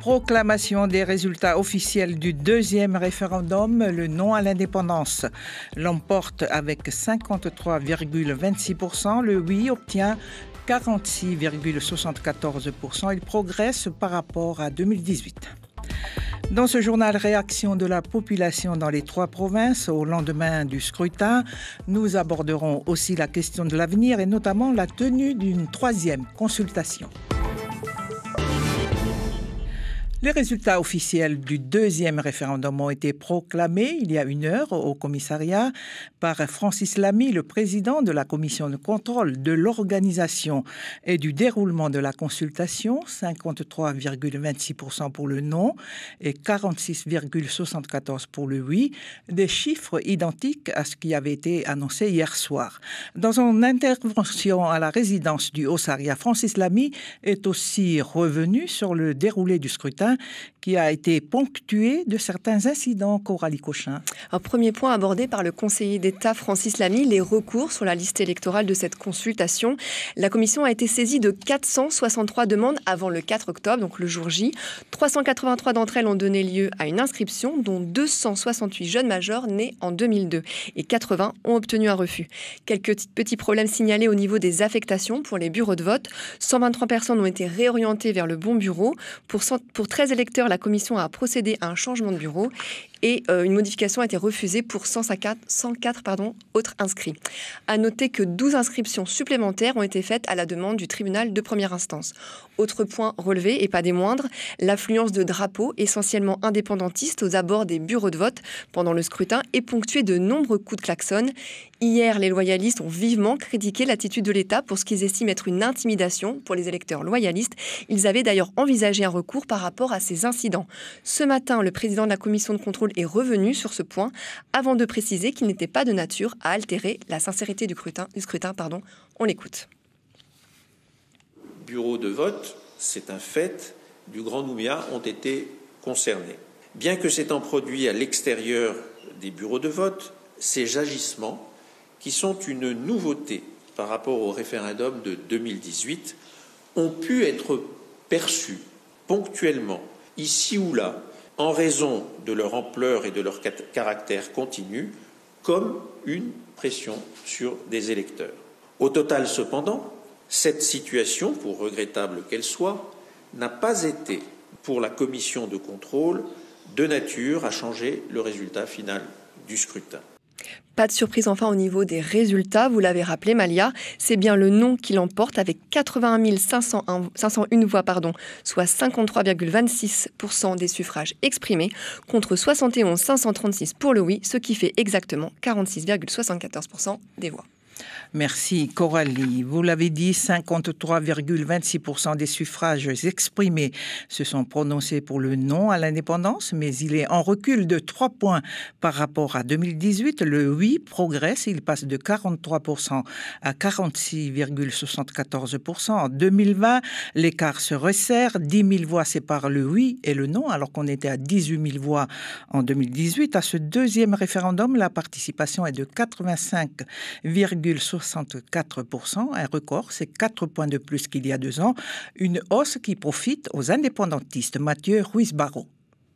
Proclamation des résultats officiels du deuxième référendum, le non à l'indépendance l'emporte avec 53,26%, le oui obtient 46,74%. Il progresse par rapport à 2018. Dans ce journal, réaction de la population dans les 3 provinces au lendemain du scrutin, nous aborderons aussi la question de l'avenir et notamment la tenue d'une 3e consultation. Les résultats officiels du deuxième référendum ont été proclamés il y a 1 heure au commissariat par Francis Lamy, le président de la commission de contrôle de l'organisation et du déroulement de la consultation. 53,26% pour le non et 46,74% pour le oui, des chiffres identiques à ce qui avait été annoncé hier soir. Dans son intervention à la résidence du Haut-Saria, Francis Lamy est aussi revenu sur le déroulé du scrutin qui a été ponctué de certains incidents. Coralie Cochin. Un premier point abordé par le conseiller d'État Francis Lamy, les recours sur la liste électorale de cette consultation. La commission a été saisie de 463 demandes avant le 4 octobre, donc le jour J. 383 d'entre elles ont donné lieu à une inscription, dont 268 jeunes majeurs nés en 2002 et 80 ont obtenu un refus. Quelques petits problèmes signalés au niveau des affectations pour les bureaux de vote. 123 personnes ont été réorientées vers le bon bureau. Pour 13 électeurs, la commission a procédé à un changement de bureau et une modification a été refusée pour 104 autres inscrits. À noter que 12 inscriptions supplémentaires ont été faites à la demande du tribunal de première instance. Autre point relevé, et pas des moindres, l'affluence de drapeaux essentiellement indépendantistes aux abords des bureaux de vote pendant le scrutin est ponctuée de nombreux coups de klaxon. Hier, les loyalistes ont vivement critiqué l'attitude de l'État pour ce qu'ils estiment être une intimidation pour les électeurs loyalistes. Ils avaient d'ailleurs envisagé un recours par rapport à ces incidents. Ce matin, le président de la commission de contrôle est revenu sur ce point avant de préciser qu'il n'était pas de nature à altérer la sincérité du scrutin. On l'écoute. Bureaux de vote, c'est un fait, du Grand Nouméa ont été concernés. Bien que s'étant produit à l'extérieur des bureaux de vote, ces agissements, qui sont une nouveauté par rapport au référendum de 2018, ont pu être perçus ponctuellement, ici ou là, en raison de leur ampleur et de leur caractère continu, comme une pression sur des électeurs. Au total, cependant, cette situation, pour regrettable qu'elle soit, n'a pas été, pour la commission de contrôle, de nature à changer le résultat final du scrutin. Pas de surprise enfin au niveau des résultats, vous l'avez rappelé Malia, c'est bien le non qui l'emporte avec 81 501 voix, soit 53,26% des suffrages exprimés, contre 71 536 pour le oui, ce qui fait exactement 46,74% des voix. Merci Coralie. Vous l'avez dit, 53,26% des suffrages exprimés se sont prononcés pour le non à l'indépendance, mais il est en recul de 3 points par rapport à 2018. Le oui progresse, il passe de 43% à 46,74%. En 2020, l'écart se resserre, 10 000 voix séparent le oui et le non, alors qu'on était à 18 000 voix en 2018. À ce deuxième référendum, la participation est de 85,64%, un record, c'est 4 points de plus qu'il y a 2 ans, une hausse qui profite aux indépendantistes. Mathieu Ruiz-Barrault.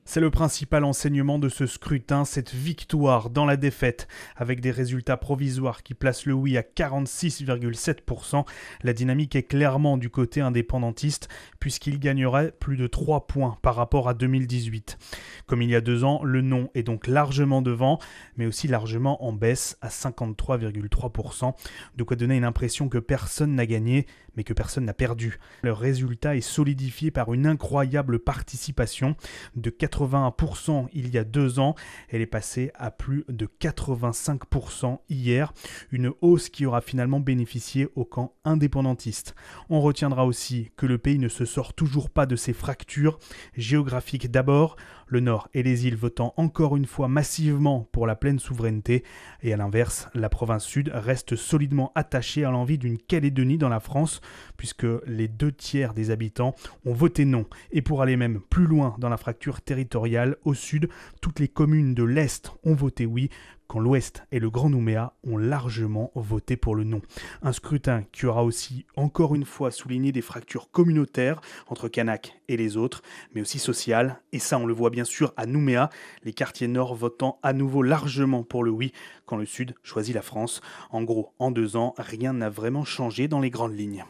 C'est le principal enseignement de ce scrutin, cette victoire dans la défaite, avec des résultats provisoires qui placent le oui à 46,7%. La dynamique est clairement du côté indépendantiste, puisqu'il gagnerait plus de 3 points par rapport à 2018. Comme il y a 2 ans, le non est donc largement devant, mais aussi largement en baisse à 53,3%. De quoi donner une impression que personne n'a gagné, mais que personne n'a perdu. Le résultat est solidifié par une incroyable participation de 81% il y a 2 ans. Elle est passée à plus de 85% hier. Une hausse qui aura finalement bénéficié au camp indépendantiste. On retiendra aussi que le pays ne se sort toujours pas de ses fractures géographiques d'abord. Le Nord et les îles votant encore une fois massivement pour la pleine souveraineté. Et à l'inverse, la province Sud reste solidement attachée à l'envie d'une Calédonie dans la France, puisque les 2 tiers des habitants ont voté non. Et pour aller même plus loin dans la fracture territoriale, territoriale. Au sud, toutes les communes de l'Est ont voté oui, quand l'Ouest et le Grand Nouméa ont largement voté pour le non. Un scrutin qui aura aussi, encore une fois, souligné des fractures communautaires entre Kanaks et les autres, mais aussi sociales. Et ça, on le voit bien sûr à Nouméa, les quartiers nord votant à nouveau largement pour le oui, quand le Sud choisit la France. En gros, en 2 ans, rien n'a vraiment changé dans les grandes lignes.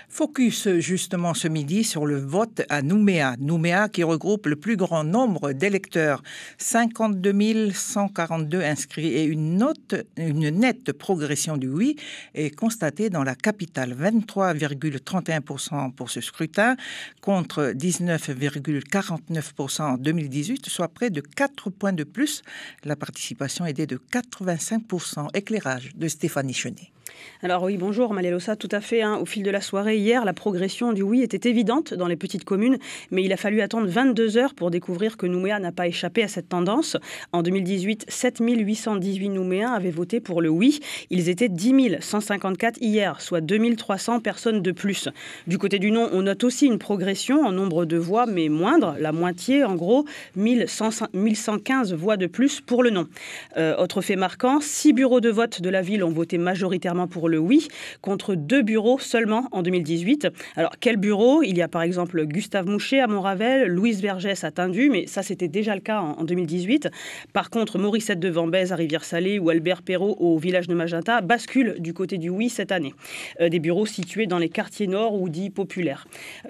Focus justement ce midi sur le vote à Nouméa. Nouméa qui regroupe le plus grand nombre d'électeurs, 52 142 inscrits et une nette progression du oui est constatée dans la capitale. 23,31% pour ce scrutin contre 19,49% en 2018, soit près de 4 points de plus. La participation était de 85%. Éclairage de Stéphanie Chenet. Alors oui, bonjour Malélosa, tout à fait. Au fil de la soirée hier, la progression du oui était évidente dans les petites communes, mais il a fallu attendre 22 heures pour découvrir que Nouméa n'a pas échappé à cette tendance. En 2018, 7 818 Nouméens avaient voté pour le oui. Ils étaient 10 154 hier, soit 2300 personnes de plus. Du côté du non, on note aussi une progression en nombre de voix, mais moindre, la moitié en gros, 1115 voix de plus pour le non. Autre fait marquant, 6 bureaux de vote de la ville ont voté majoritairement pour le oui, contre 2 bureaux seulement en 2018. Alors, quel bureau ? Il y a par exemple Gustave Mouchet à Montravel, Louise Vergès à Tindu, mais ça c'était déjà le cas en 2018. Par contre, Morissette de Vambèze à Rivière-Salée ou Albert Perrault au village de Magenta basculent du côté du oui cette année. Des bureaux situés dans les quartiers nord ou dits populaires.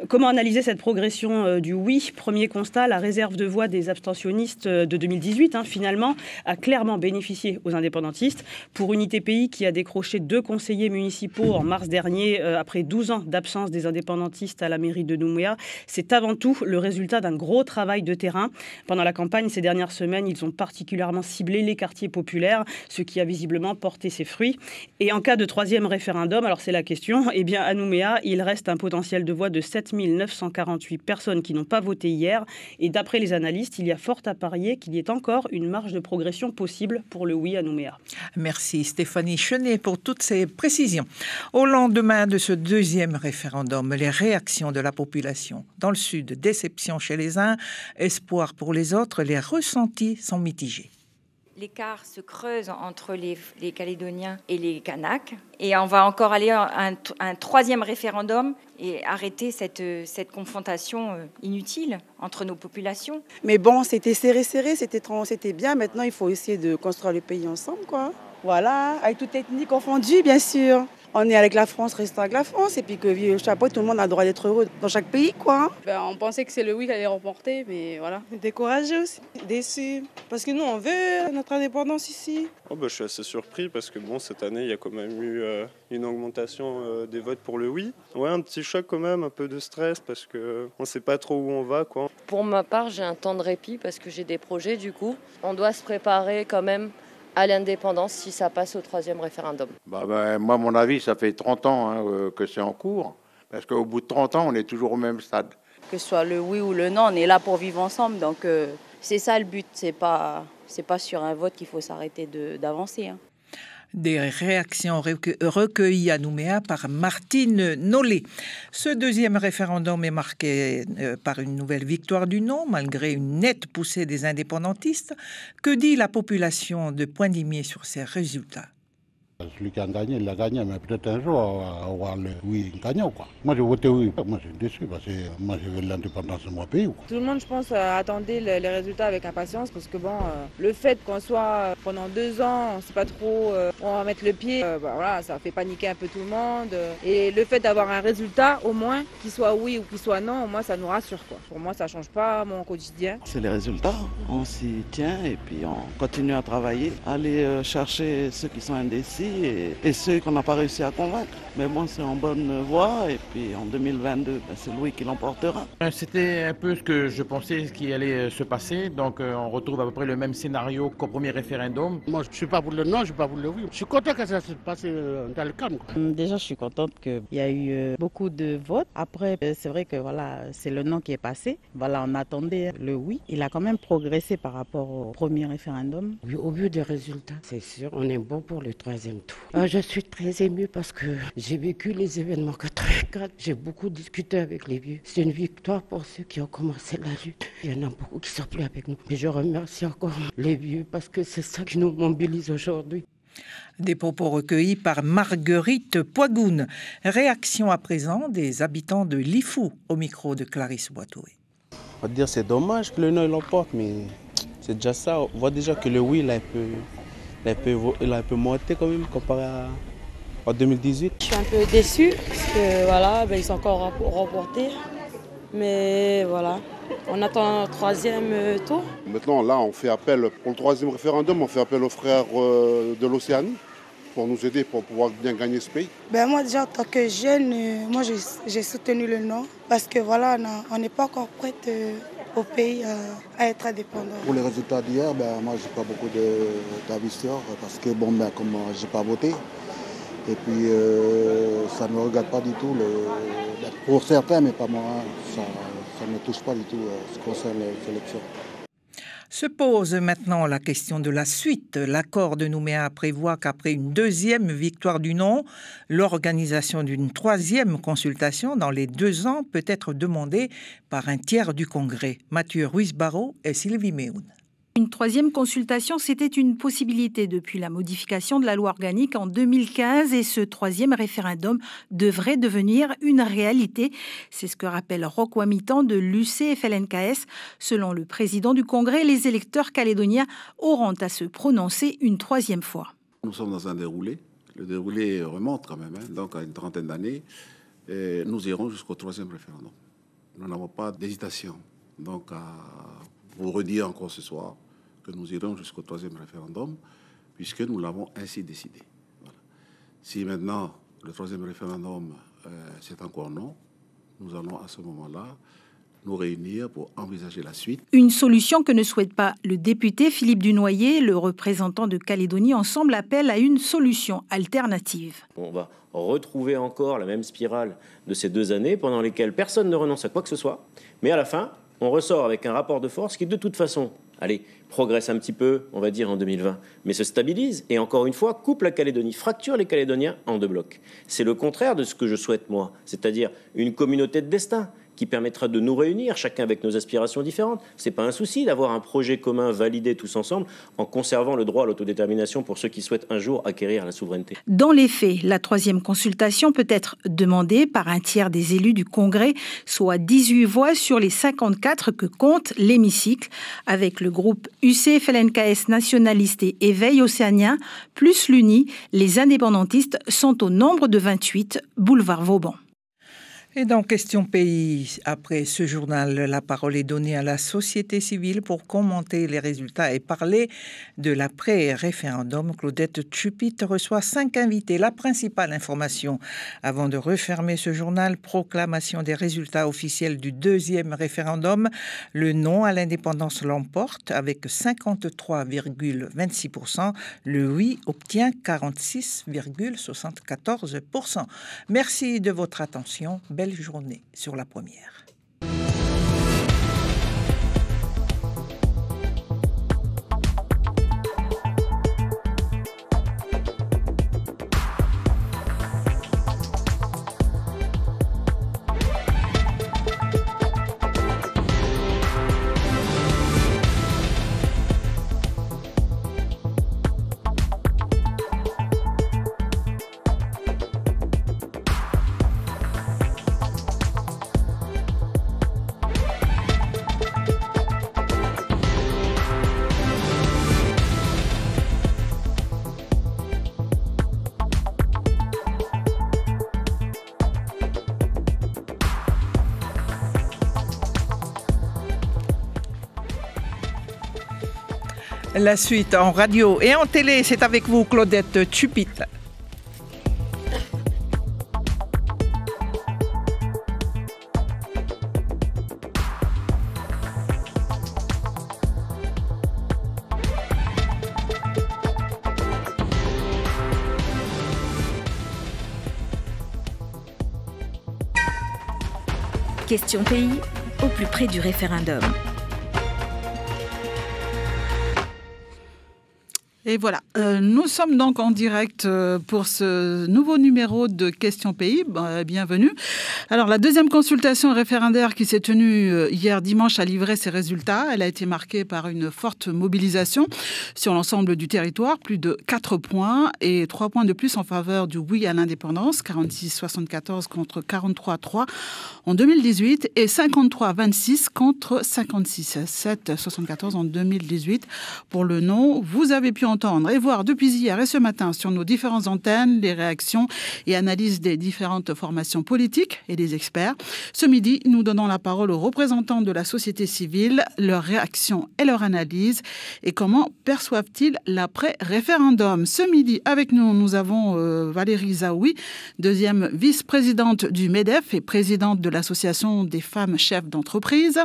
Comment analyser cette progression du oui ? Premier constat, la réserve de voix des abstentionnistes de 2018, finalement, a clairement bénéficié aux indépendantistes. Pour Unité Pays qui a décroché 2 conseillers municipaux en mars dernier, après 12 ans d'absence des indépendantistes à la mairie de Nouméa, c'est avant tout le résultat d'un gros travail de terrain. Pendant la campagne, ces dernières semaines, ils ont particulièrement ciblé les quartiers populaires, ce qui a visiblement porté ses fruits. Et en cas de 3e référendum, alors c'est la question, eh bien à Nouméa, il reste un potentiel de voix de 7 948 personnes qui n'ont pas voté hier. Et d'après les analystes, il y a fort à parier qu'il y ait encore une marge de progression possible pour le oui à Nouméa. Merci Stéphanie Chenet pour toutes ces précisions. Au lendemain de ce 2e référendum, les réactions de la population. Dans le Sud, déception chez les uns, espoir pour les autres, les ressentis sont mitigés. L'écart se creuse entre les Calédoniens et les Kanaks. Et on va encore aller à un 3e référendum et arrêter cette confrontation inutile entre nos populations. Mais bon, c'était serré, c'était bien. Maintenant, il faut essayer de construire le pays ensemble, quoi. Voilà, avec toute ethnie confondue, bien sûr. On est avec la France, restons avec la France, et puis que chapeau, tout le monde a le droit d'être heureux dans chaque pays, quoi. On pensait que c'est le oui qui allait remporter, mais voilà. Découragé aussi, déçu, parce que nous, on veut notre indépendance ici. Je suis assez surpris parce que cette année, il y a quand même eu une augmentation des votes pour le oui. Ouais, un petit choc quand même, un peu de stress parce qu'on ne sait pas trop où on va, quoi. Pour ma part, j'ai un temps de répit parce que j'ai des projets, du coup. On doit se préparer quand même à l'indépendance si ça passe au 3e référendum. Moi, à mon avis, ça fait 30 ans que c'est en cours. Parce qu'au bout de 30 ans, on est toujours au même stade. Que ce soit le oui ou le non, on est là pour vivre ensemble. Donc c'est ça le but. C'est pas sur un vote qu'il faut s'arrêter d'avancer. Des réactions recueillies à Nouméa par Martine Nollet. Ce 2e référendum est marqué par une nouvelle victoire du non, malgré une nette poussée des indépendantistes. Que dit la population de Pointe-Dimier sur ces résultats ? Celui qui a gagné, il l'a gagné, mais peut-être un jour, on va avoir le oui gagnant, quoi. Moi, j'ai voté oui. Moi, je suis déçu parce que moi, je veux l'indépendance de mon pays, quoi. Tout le monde, je pense, attendait les résultats avec impatience parce que le fait qu'on soit pendant 2 ans, on ne sait pas trop où on va mettre le pied, ça fait paniquer un peu tout le monde. Et le fait d'avoir un résultat, au moins, qu'il soit oui ou qu'il soit non, au moins, ça nous rassure, quoi. Pour moi, ça ne change pas mon quotidien. C'est les résultats. On s'y tient et puis on continue à travailler, aller chercher ceux qui sont indécis et ceux qu'on n'a pas réussi à convaincre. Mais bon, c'est en bonne voie et puis en 2022, c'est Louis qui l'emportera. C'était un peu ce que je pensais qui allait se passer. Donc on retrouve à peu près le même scénario qu'au premier référendum. Moi, je ne suis pas pour le non, je ne suis pas pour le oui. Je suis content que ça se passe dans le calme, quoi. Déjà, je suis contente qu'il y a eu beaucoup de votes. Après, c'est vrai que c'est le non qui est passé. On attendait le oui. Il a quand même progressé par rapport au premier référendum. Au vu des résultats, c'est sûr, on est bon pour le 3e tout. Je suis très émue parce que j'ai vécu les événements 84. J'ai beaucoup discuté avec les vieux. C'est une victoire pour ceux qui ont commencé la lutte. Il y en a beaucoup qui ne sont plus avec nous. Mais je remercie encore les vieux parce que c'est ça qui nous mobilise aujourd'hui. Des propos recueillis par Marguerite Poigoun. Réaction à présent des habitants de Lifou au micro de Clarisse Boitoué. On va dire c'est dommage que le non l'emporte, mais c'est déjà ça. On voit déjà que le oui il a un peu monté quand même comparé à 2018. Je suis un peu déçue parce que voilà, ils sont encore remportés. Mais voilà, on attend un troisième tour. Maintenant, là, on fait appel pour le troisième référendum, on fait appel aux frères de l'Océanie pour nous aider pour pouvoir bien gagner ce pays. Moi, déjà, en tant que jeune, moi, j'ai soutenu le non parce que voilà, on n'est pas encore prête au pays à être indépendant. Pour les résultats d'hier, moi, j'ai pas beaucoup d'avis sur parce que comme j'ai pas voté, et puis ça ne me regarde pas du tout. Pour certains, mais pas moi, ça ne me touche pas du tout ce qui concerne les élections. Se pose maintenant la question de la suite. L'accord de Nouméa prévoit qu'après une deuxième victoire du non, l'organisation d'une troisième consultation dans les 2 ans peut être demandée par un tiers du Congrès. Mathieu Ruiz-Barrault et Sylvie Méhoun. Une troisième consultation, c'était une possibilité depuis la modification de la loi organique en 2015 et ce troisième référendum devrait devenir une réalité. C'est ce que rappelle Roch Ouamitan de l'UCFLNKS. Selon le président du Congrès, les électeurs calédoniens auront à se prononcer une troisième fois. Nous sommes dans un déroulé. Le déroulé remonte quand même, donc à une trentaine d'années. Et nous irons jusqu'au troisième référendum. Nous n'avons pas d'hésitation. Donc, à vous redire encore ce soir que nous irons jusqu'au troisième référendum, puisque nous l'avons ainsi décidé. Voilà. Si maintenant le troisième référendum c'est encore non, nous allons à ce moment-là nous réunir pour envisager la suite. Une solution que ne souhaite pas le député Philippe Dunoyer, le représentant de Calédonie Ensemble, appelle à une solution alternative. On va retrouver encore la même spirale de ces 2 années pendant lesquelles personne ne renonce à quoi que ce soit, mais à la fin, on ressort avec un rapport de force qui, de toute façon, progresse un petit peu, on va dire, en 2020, mais se stabilise et, encore une fois, coupe la Calédonie, fracture les Calédoniens en 2 blocs. C'est le contraire de ce que je souhaite, moi, c'est-à-dire une communauté de destin qui permettra de nous réunir, chacun avec nos aspirations différentes. C'est pas un souci d'avoir un projet commun validé tous ensemble en conservant le droit à l'autodétermination pour ceux qui souhaitent un jour acquérir la souveraineté. Dans les faits, la troisième consultation peut être demandée par un tiers des élus du Congrès, soit 18 voix sur les 54 que compte l'hémicycle, avec le groupe UCFLNKS nationaliste et Éveil océanien, plus l'UNI, les indépendantistes sont au nombre de 28, boulevard Vauban. Et dans Question Pays, après ce journal, la parole est donnée à la société civile pour commenter les résultats et parler de l'après-référendum. Claudette Tchupit reçoit 5 invités. La principale information avant de refermer ce journal, proclamation des résultats officiels du 2e référendum. Le non à l'indépendance l'emporte avec 53,26%. Le oui obtient 46,74%. Merci de votre attention. Belle journée sur la première. La suite en radio et en télé, c'est avec vous, Claudette Tchupit. Question Pays, au plus près du référendum. Et voilà, nous sommes donc en direct pour ce nouveau numéro de Questions Pays. Bienvenue. Alors, la deuxième consultation référendaire qui s'est tenue hier dimanche a livré ses résultats. Elle a été marquée par une forte mobilisation sur l'ensemble du territoire, plus de 4 points et 3 points de plus en faveur du oui à l'indépendance, 46-74 contre 43-3 en 2018 et 53-26 contre 56-7-74 en 2018 pour le non. Vous avez pu entendre et voir depuis hier et ce matin sur nos différentes antennes les réactions et analyses des différentes formations politiques et des experts. Ce midi, nous donnons la parole aux représentants de la société civile, leurs réactions et leurs analyses et comment perçoivent-ils l'après-référendum. Ce midi, avec nous, nous avons Valérie Zaoui, deuxième vice-présidente du MEDEF et présidente de l'Association des femmes chefs d'entreprise.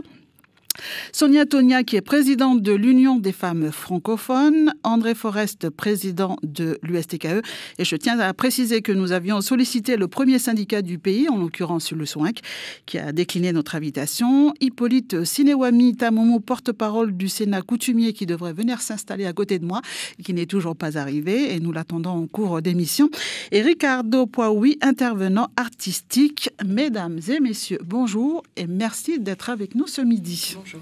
Sonia Tonia, qui est présidente de l'Union des femmes francophones, André Forest, président de l'USTKE. Et je tiens à préciser que nous avions sollicité le premier syndicat du pays, en l'occurrence le SOINC, qui a décliné notre invitation. Hippolyte Sinewami Tamomo, porte-parole du Sénat coutumier, qui devrait venir s'installer à côté de moi, et qui n'est toujours pas arrivé, et nous l'attendons en cours d'émission. Et Ricardo Poaoui, intervenant artistique. Mesdames et messieurs, bonjour et merci d'être avec nous ce midi. Bonjour.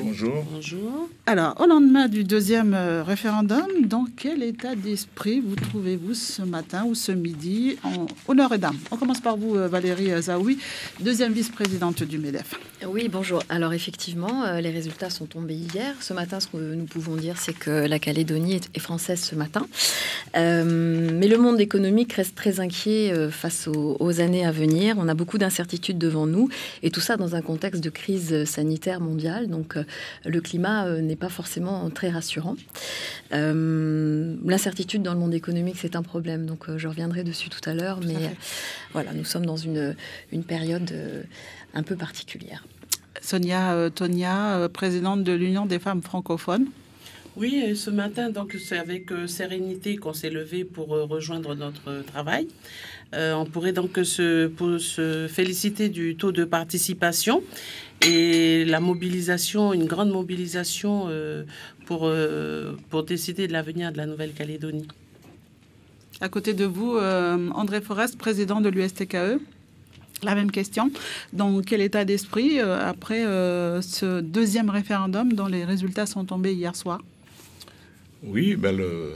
Bonjour. Bonjour. Alors, au lendemain du deuxième référendum, dans quel état d'esprit vous trouvez-vous ce matin ou ce midi en honneur et dame? On commence par vous, Valérie Zaoui, deuxième vice-présidente du MEDEF. Oui, bonjour. Alors, effectivement, les résultats sont tombés hier. Ce matin, ce que nous pouvons dire, c'est que la Calédonie est française ce matin. Mais le monde économique reste très inquiet face aux années à venir. On a beaucoup d'incertitudes devant nous et tout ça dans un contexte de crise sanitaire mondiale. Donc, le climat n'est pas forcément très rassurant. L'incertitude dans le monde économique, c'est un problème. Donc, je reviendrai dessus tout à l'heure. Mais voilà, nous sommes dans une période un peu particulière. Sonia Tonia, présidente de l'Union des femmes francophones. Oui, ce matin, donc c'est avec sérénité qu'on s'est levé pour rejoindre notre travail. On pourrait donc se féliciter du taux de participation et la mobilisation, une grande mobilisation pour décider de l'avenir de la Nouvelle-Calédonie. À côté de vous, André Forest, président de l'USTKE. La même question. Dans quel état d'esprit après ce deuxième référendum dont les résultats sont tombés hier soir? Oui, le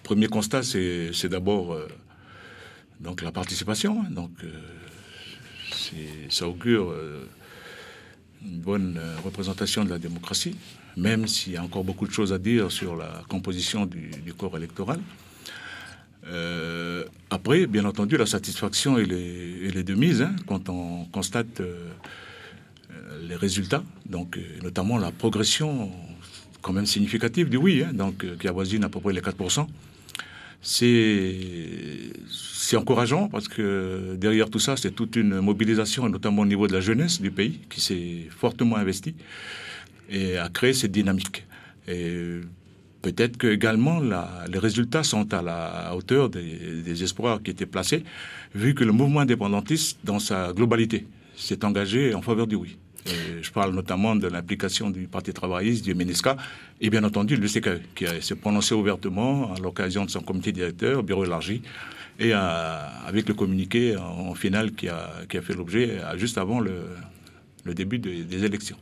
premier constat, c'est d'abord donc la participation. Donc, ça augure une bonne représentation de la démocratie, même s'il y a encore beaucoup de choses à dire sur la composition du corps électoral. Après, bien entendu, la satisfaction elle est de mise quand on constate les résultats, donc notamment la progression quand même significative du oui, donc qui avoisine à peu près les 4%. C'est encourageant parce que derrière tout ça, c'est toute une mobilisation, notamment au niveau de la jeunesse du pays, qui s'est fortement investie et a créé cette dynamique. Et peut-être que également les résultats sont à la hauteur des espoirs qui étaient placés, vu que le mouvement indépendantiste, dans sa globalité, s'est engagé en faveur du oui. Et je parle notamment de l'implication du Parti travailliste, du MNSK, et bien entendu de l'USTKE, qui s'est prononcé ouvertement à l'occasion de son comité directeur, bureau élargi, et avec le communiqué en finale qui a fait l'objet juste avant le début des élections.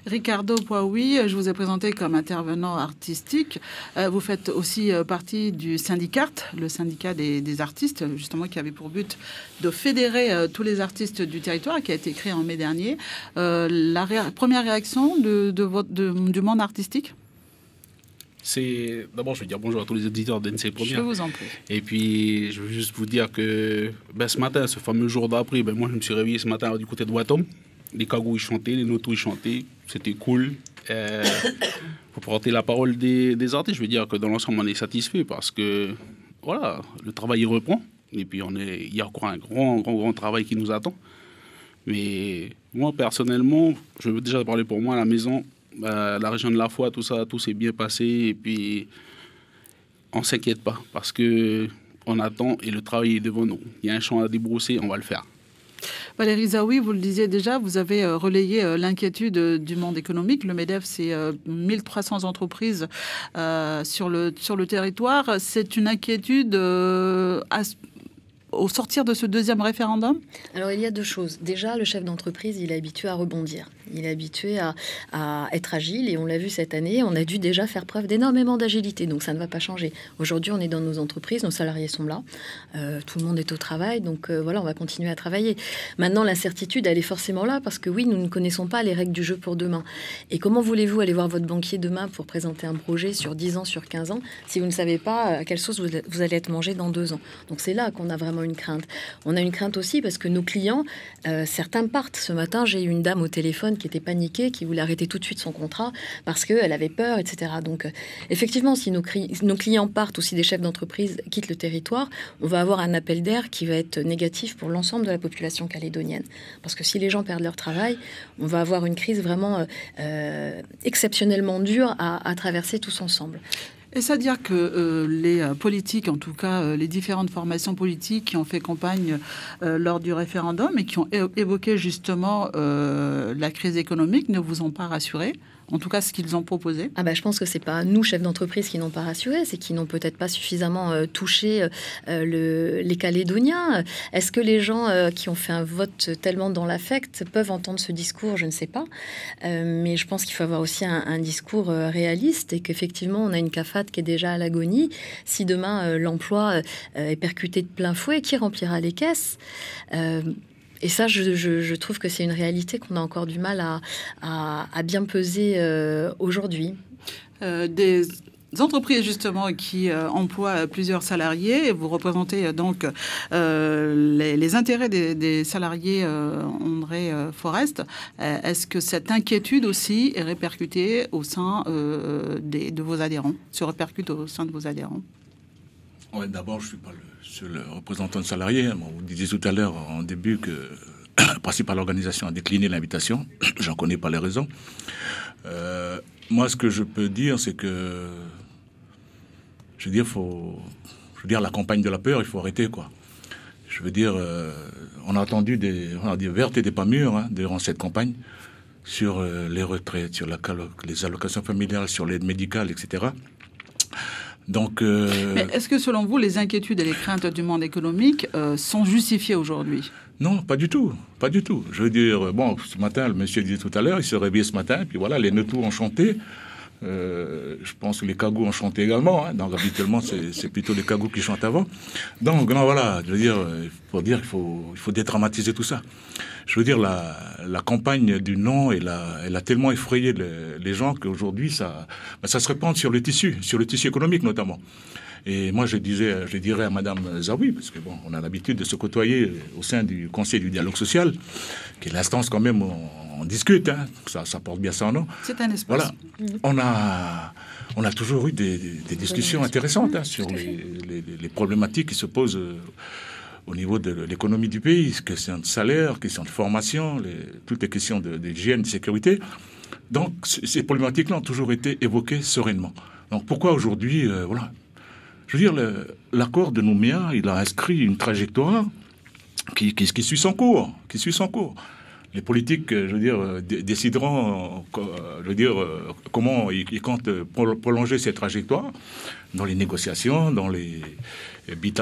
Ricardo Poaoui, je vous ai présenté comme intervenant artistique. Vous faites aussi partie du Syndicat, le syndicat des artistes, justement, qui avait pour but de fédérer tous les artistes du territoire, qui a été créé en mai dernier. Première réaction du monde artistique? D'abord, je veux dire bonjour à tous les auditeurs d'NC Première. Je vous en prie. Et puis, je veux juste vous dire que ce matin, ce fameux jour d'après, moi, je me suis réveillé ce matin du côté de Watom. Les Kagou, ils chantaient, les Noto, ils chantaient. C'était cool. Pour porter la parole des artistes, je veux dire que dans l'ensemble, on est satisfait parce que, voilà, le travail, il reprend. Et puis, il y a encore un grand travail qui nous attend. Mais moi, personnellement, je veux déjà parler pour moi à la maison. La région de la Foi, tout ça, tout s'est bien passé. Et puis, on ne s'inquiète pas parce qu'on attend et le travail est devant nous. Il y a un champ à débrousser, on va le faire. Valérie Zaoui, vous le disiez déjà, vous avez relayé l'inquiétude du monde économique. Le MEDEF, c'est 1300 entreprises sur le territoire. C'est une inquiétude au sortir de ce deuxième référendum? Alors, il y a deux choses. Déjà, le chef d'entreprise, il est habitué à rebondir. Il est habitué à être agile. Et on l'a vu cette année, on a dû déjà faire preuve d'énormément d'agilité. Donc, ça ne va pas changer. Aujourd'hui, on est dans nos entreprises, nos salariés sont là. Tout le monde est au travail. Donc, voilà, on va continuer à travailler. Maintenant, l'incertitude, elle est forcément là parce que oui, nous ne connaissons pas les règles du jeu pour demain. Et comment voulez-vous aller voir votre banquier demain pour présenter un projet sur 10 ans, sur 15 ans, si vous ne savez pas à quelle sauce vous allez être mangé dans 2 ans? Donc, c'est là qu'on a vraiment une crainte. On a une crainte aussi parce que nos clients, certains partent. Ce matin, j'ai eu une dame au téléphone qui était paniquée, qui voulait arrêter tout de suite son contrat parce qu'elle avait peur, etc. Donc, effectivement, si nos clients partent ou si des chefs d'entreprise quittent le territoire, on va avoir un appel d'air qui va être négatif pour l'ensemble de la population calédonienne. Parce que si les gens perdent leur travail, on va avoir une crise vraiment exceptionnellement dure à traverser tous ensemble. Est-ce à dire que les politiques, en tout cas les différentes formations politiques qui ont fait campagne lors du référendum et qui ont évoqué justement la crise économique ne vous ont pas rassuré? En tout cas, ce qu'ils ont proposé. Je pense que c'est pas nous, chefs d'entreprise, qui n'ont pas rassuré, c'est qu'ils n'ont peut-être pas suffisamment touché les Calédoniens. Est-ce que les gens qui ont fait un vote tellement dans l'affect peuvent entendre ce discours? Je ne sais pas. Mais je pense qu'il faut avoir aussi un discours réaliste et qu'effectivement, on a une CAFAD qui est déjà à l'agonie. Si demain, l'emploi est percuté de plein fouet, qui remplira les caisses? Et ça, je trouve que c'est une réalité qu'on a encore du mal à bien peser aujourd'hui. Des entreprises, justement, qui emploient plusieurs salariés. Vous représentez donc les intérêts des salariés André Forest. Est-ce que cette inquiétude aussi est répercutée au sein de vos adhérents? Se répercute au sein de vos adhérents? Ouais, d'abord, je ne suis pas le seul représentant de salariés. Vous disiez tout à l'heure en début que le principal organisation a décliné l'invitation. J'en connais pas les raisons. Moi, ce que je peux dire, c'est que la campagne de la peur, il faut arrêter, quoi. Je veux dire, on a entendu des vertes et des pas mûres durant cette campagne sur les retraites, sur les allocations familiales, sur l'aide médicale, etc. Donc, mais est-ce que selon vous, les inquiétudes et les craintes du monde économique sont justifiées aujourd'hui? Non, pas du tout, pas du tout. Je veux dire, bon, ce matin, le monsieur disait tout à l'heure, il se réveillait ce matin, puis voilà, les Netou ont chanté. Je pense que les Kagous ont chanté également. Donc habituellement, c'est plutôt les Kagous qui chantent avant. Donc non, voilà, je veux dire, il faut dédramatiser tout ça. Je veux dire, la campagne du non, elle a tellement effrayé les gens qu'aujourd'hui, ça se répand sur le tissu économique notamment. Et moi, je dirais à Madame Zaoui, parce que bon, on a l'habitude de se côtoyer au sein du Conseil du dialogue social, qui est l'instance quand même où on discute, ça porte bien son nom. C'est un espace. Voilà, on a toujours eu des discussions intéressantes sur les problématiques qui se posent au niveau de l'économie du pays, questions de salaire, questions de formation, toutes les questions d'hygiène, de sécurité. Donc, ces problématiques-là ont toujours été évoquées sereinement. Donc, pourquoi aujourd'hui, voilà. Je veux dire, l'accord de Nouméa, il a inscrit une trajectoire qui suit son cours, Les politiques, je veux dire, décideront, je veux dire, comment ils comptent prolonger cette trajectoire dans les négociations, dans les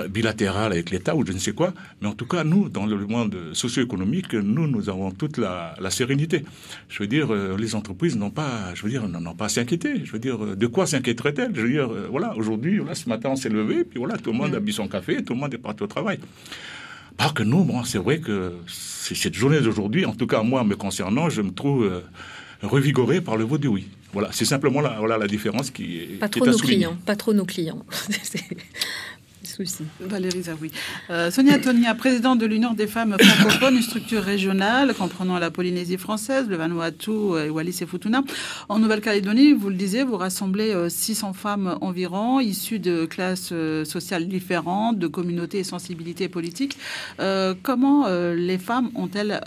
bilatérales avec l'État ou je ne sais quoi. Mais en tout cas, nous, dans le monde socio-économique, nous avons toute la sérénité. Je veux dire, les entreprises n'ont pas à s'inquiéter. Je veux dire, de quoi s'inquiéteraient-elles? Je veux dire, voilà, aujourd'hui, voilà, ce matin, on s'est levé, puis voilà, tout le monde a bu son café, tout le monde est parti au travail. Parce que nous, bon, c'est vrai que cette journée d'aujourd'hui, en tout cas moi me concernant, je me trouve revigoré par le vote du oui. Voilà, c'est simplement la différence qui est à souligner. Pas trop nos clients. Souci. Valérie Zaoui. Sonia Tonia, présidente de l'Union des femmes francophones, une structure régionale comprenant la Polynésie française, le Vanuatu, Wallis et Futuna. En Nouvelle-Calédonie, vous le disiez, vous rassemblez 600 femmes environ, issues de classes sociales différentes, de communautés et sensibilités politiques. Comment les femmes ont-elles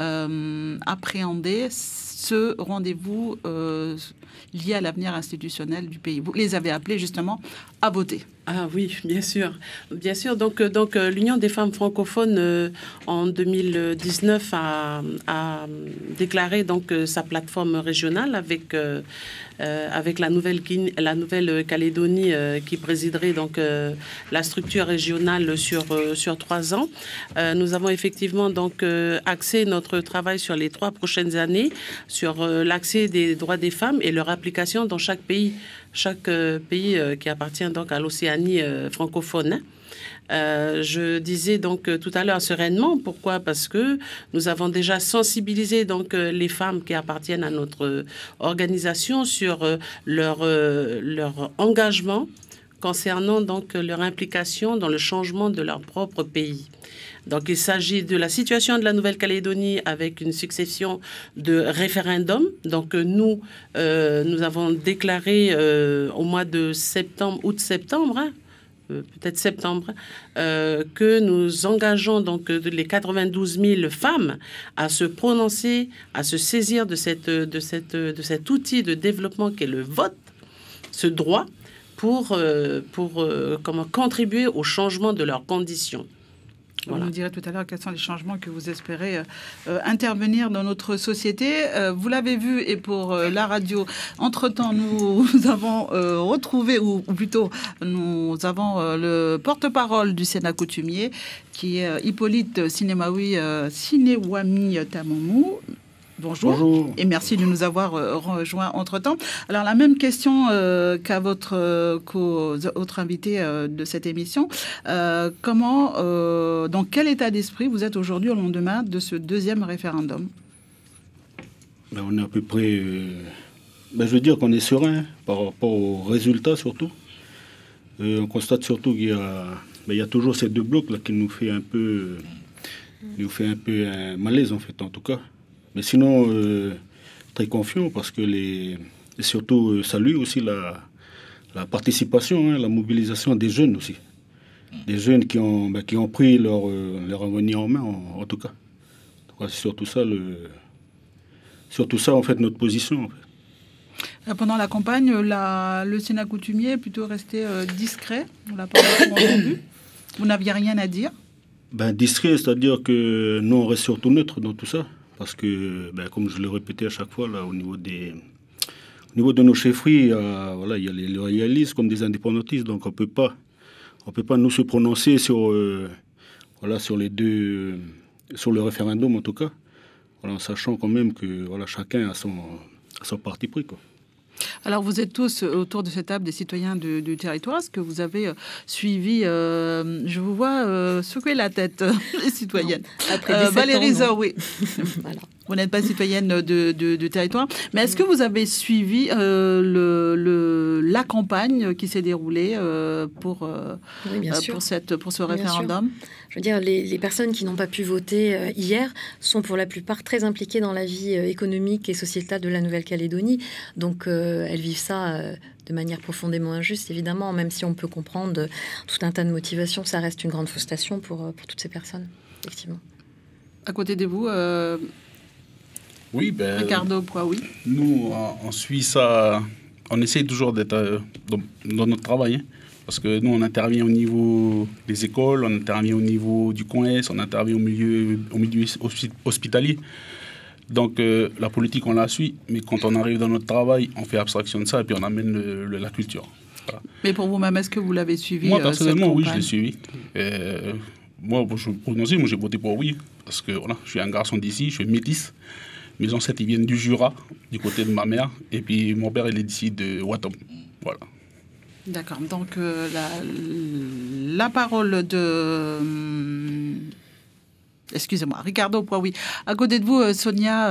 appréhendé ce rendez-vous lié à l'avenir institutionnel du pays? Vous les avez appelées justement à voter. Ah oui, bien sûr. Bien sûr. Donc l'Union des femmes francophones, en 2019, a déclaré donc sa plateforme régionale avec la Nouvelle-Calédonie qui présiderait donc la structure régionale sur 3 ans. Nous avons effectivement donc axé notre travail sur les 3 prochaines années sur l'accès des droits des femmes et leur application dans chaque pays qui appartient donc à l'Océanie francophone. Je disais donc tout à l'heure sereinement, pourquoi? Parce que nous avons déjà sensibilisé donc les femmes qui appartiennent à notre organisation sur leur engagement concernant donc leur implication dans le changement de leur propre pays. Donc il s'agit de la situation de la Nouvelle-Calédonie avec une succession de référendums. Donc nous avons déclaré au mois de août-septembre, peut-être septembre, que nous engageons donc les 92 000 femmes à se prononcer, à se saisir de cet outil de développement qu'est le vote, ce droit, pour contribuer au changement de leurs conditions. Voilà. Vous nous direz tout à l'heure quels sont les changements que vous espérez intervenir dans notre société. Vous l'avez vu, et pour la radio, entre-temps, nous avons retrouvé, ou plutôt, nous avons le porte-parole du Sénat coutumier, qui est Hippolyte Sinewami Tamamou. Bonjour. Bonjour et merci de nous avoir rejoints entre-temps. Alors, la même question qu'à votre autre invité de cette émission. Dans quel état d'esprit vous êtes aujourd'hui au lendemain de ce 2e référendum? On est à peu près... je veux dire qu'on est serein par rapport aux résultats surtout. On constate surtout qu'il y a toujours ces 2 blocs là qui nous fait un peu un malaise en fait, en tout cas. Mais sinon, très confiant parce que surtout salue aussi la participation, la mobilisation des jeunes aussi. Des jeunes qui ont pris leur avenir en main, en tout cas. Donc, c'est surtout ça, en fait, notre position. En fait. Pendant la campagne, le Sénat coutumier est plutôt resté discret. On l'a pas entendu. Vous n'aviez rien à dire? Discret, c'est-à-dire que nous, on reste surtout neutre dans tout ça. Parce que, comme je l'ai répété à chaque fois, là, au niveau de nos chefferies, il y a les loyalistes comme des indépendantistes. Donc, on peut pas nous se prononcer sur le référendum, en tout cas, en sachant quand même que chacun a son parti pris, quoi. Alors, vous êtes tous autour de cette table des citoyens du territoire. Est-ce que vous avez suivi, je vous vois secouer la tête, les citoyennes. Valérie Zaoué, voilà. Vous n'êtes pas citoyenne du territoire, mais est-ce que vous avez suivi la campagne qui s'est déroulée pour ce référendum? Je veux dire, les personnes qui n'ont pas pu voter hier sont pour la plupart très impliquées dans la vie économique et sociétale de la Nouvelle-Calédonie. Donc, elles vivent ça de manière profondément injuste, évidemment, même si on peut comprendre tout un tas de motivations. Ça reste une grande frustration pour toutes ces personnes, effectivement. À côté de vous, oui, Ricardo Poaoui. Nous, on suit ça, on essaye toujours d'être dans notre travail, hein. Parce que nous, on intervient au niveau des écoles, on intervient au niveau du CONES, on intervient au milieu hospitalier. Donc, la politique, on la suit, mais quand on arrive dans notre travail, on fait abstraction de ça et puis on amène la culture. Voilà. Mais pour vous-même, est-ce que vous l'avez suivi? Moi, personnellement, oui, je l'ai suivi. Moi, j'ai voté pour oui, parce que voilà, je suis un garçon d'ici, je suis métis. Mes ancêtres, ils viennent du Jura, du côté de ma mère, et puis mon père, il est d'ici de Watom. Voilà. D'accord. Donc, la parole de... Excusez-moi, Ricardo Poaoui. À côté de vous, Sonia,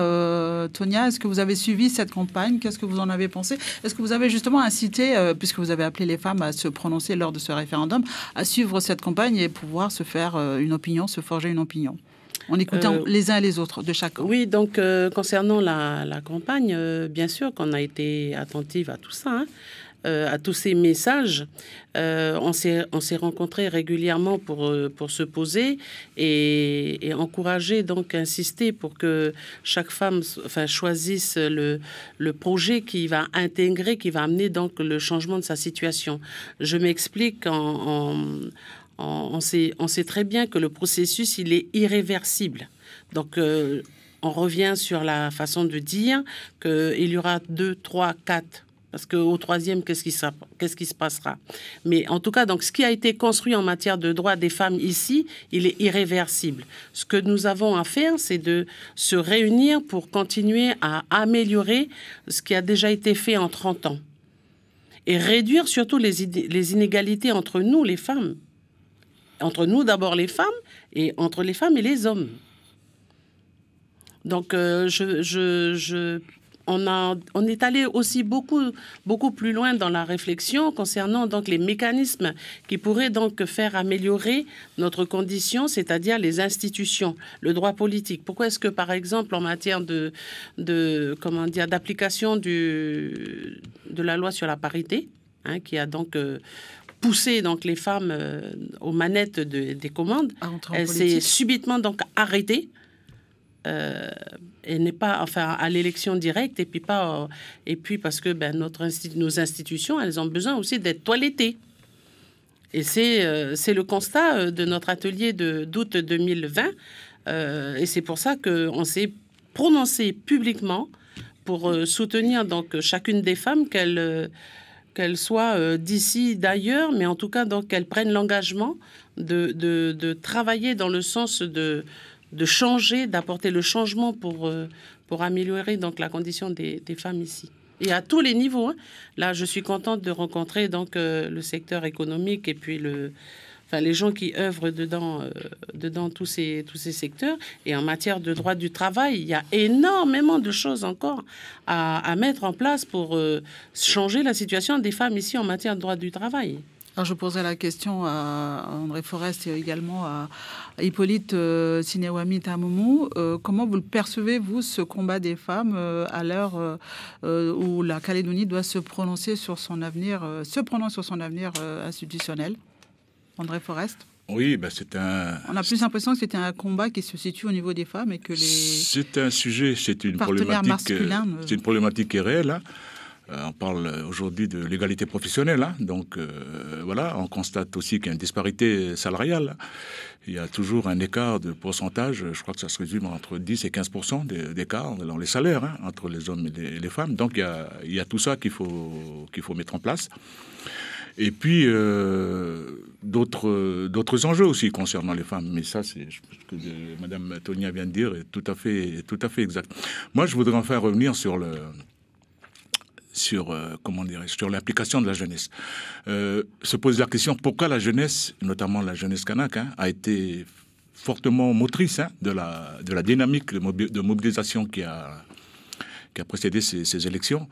est-ce que vous avez suivi cette campagne? Qu'est-ce que vous en avez pensé? Est-ce que vous avez justement incité, puisque vous avez appelé les femmes à se prononcer lors de ce référendum, à suivre cette campagne et pouvoir se faire une opinion, se forger une opinion, en écoutant les uns et les autres de chacun? Oui, donc concernant la campagne, bien sûr qu'on a été attentive à tout ça, hein. à tous ces messages. On s'est rencontrés régulièrement pour se poser et encourager, donc insister pour que chaque femme choisisse le projet qui va intégrer, qui va amener donc le changement de sa situation. Je m'explique, on sait très bien que le processus, il est irréversible. Donc, on revient sur la façon de dire qu'il y aura 2, 3, 4. Parce qu'au troisième, qu'est-ce qui se passera? Mais en tout cas, donc, ce qui a été construit en matière de droits des femmes ici, il est irréversible. Ce que nous avons à faire, c'est de se réunir pour continuer à améliorer ce qui a déjà été fait en 30 ans. Et réduire surtout les inégalités entre nous, les femmes. Entre nous, d'abord, les femmes, et entre les femmes et les hommes. Donc, on est allé aussi beaucoup plus loin dans la réflexion concernant donc les mécanismes qui pourraient donc faire améliorer notre condition, c'est-à-dire les institutions, le droit politique. Pourquoi est-ce que, par exemple, en matière d'application de la loi sur la parité, qui a donc poussé donc les femmes aux manettes des commandes, elle s'est subitement donc arrêtée. Et n'est pas à l'élection directe et puis parce que nos institutions, elles ont besoin aussi d'être toilettées. Et c'est le constat de notre atelier d'août 2020 et c'est pour ça qu'on s'est prononcé publiquement pour soutenir donc chacune des femmes, qu'elles soient d'ici, d'ailleurs, mais en tout cas donc qu'elles prennent l'engagement de travailler dans le sens de changer, d'apporter le changement pour améliorer donc la condition des femmes ici. Et à tous les niveaux. Là, je suis contente de rencontrer donc le secteur économique et puis les gens qui œuvrent dedans tous ces secteurs. Et en matière de droit du travail, il y a énormément de choses encore à mettre en place pour changer la situation des femmes ici en matière de droit du travail. Alors je poserai la question à André Forest et également à Hippolyte Sinewami Tamoumou. Comment vous le percevez, vous, ce combat des femmes à l'heure où la Calédonie doit se prononcer sur son avenir, institutionnel? André Forest? Oui, on a plus l'impression que c'était un combat qui se situe au niveau des femmes et que c'est un sujet, c'est une problématique qui est réelle. On parle aujourd'hui de l'égalité professionnelle, donc voilà, on constate aussi qu'il y a une disparité salariale. Il y a toujours un écart de pourcentage, je crois que ça se résume entre 10 et 15% d'écart dans les salaires entre les hommes et les femmes. Donc il y a tout ça qu'il faut mettre en place. Et puis d'autres enjeux aussi concernant les femmes. Mais ça, c'est ce que Madame Tonia vient de dire est tout à fait exact. Moi, je voudrais enfin revenir sur l'implication de la jeunesse. Se pose la question pourquoi la jeunesse, notamment la jeunesse kanak, a été fortement motrice de la dynamique de mobilisation qui a précédé ces élections.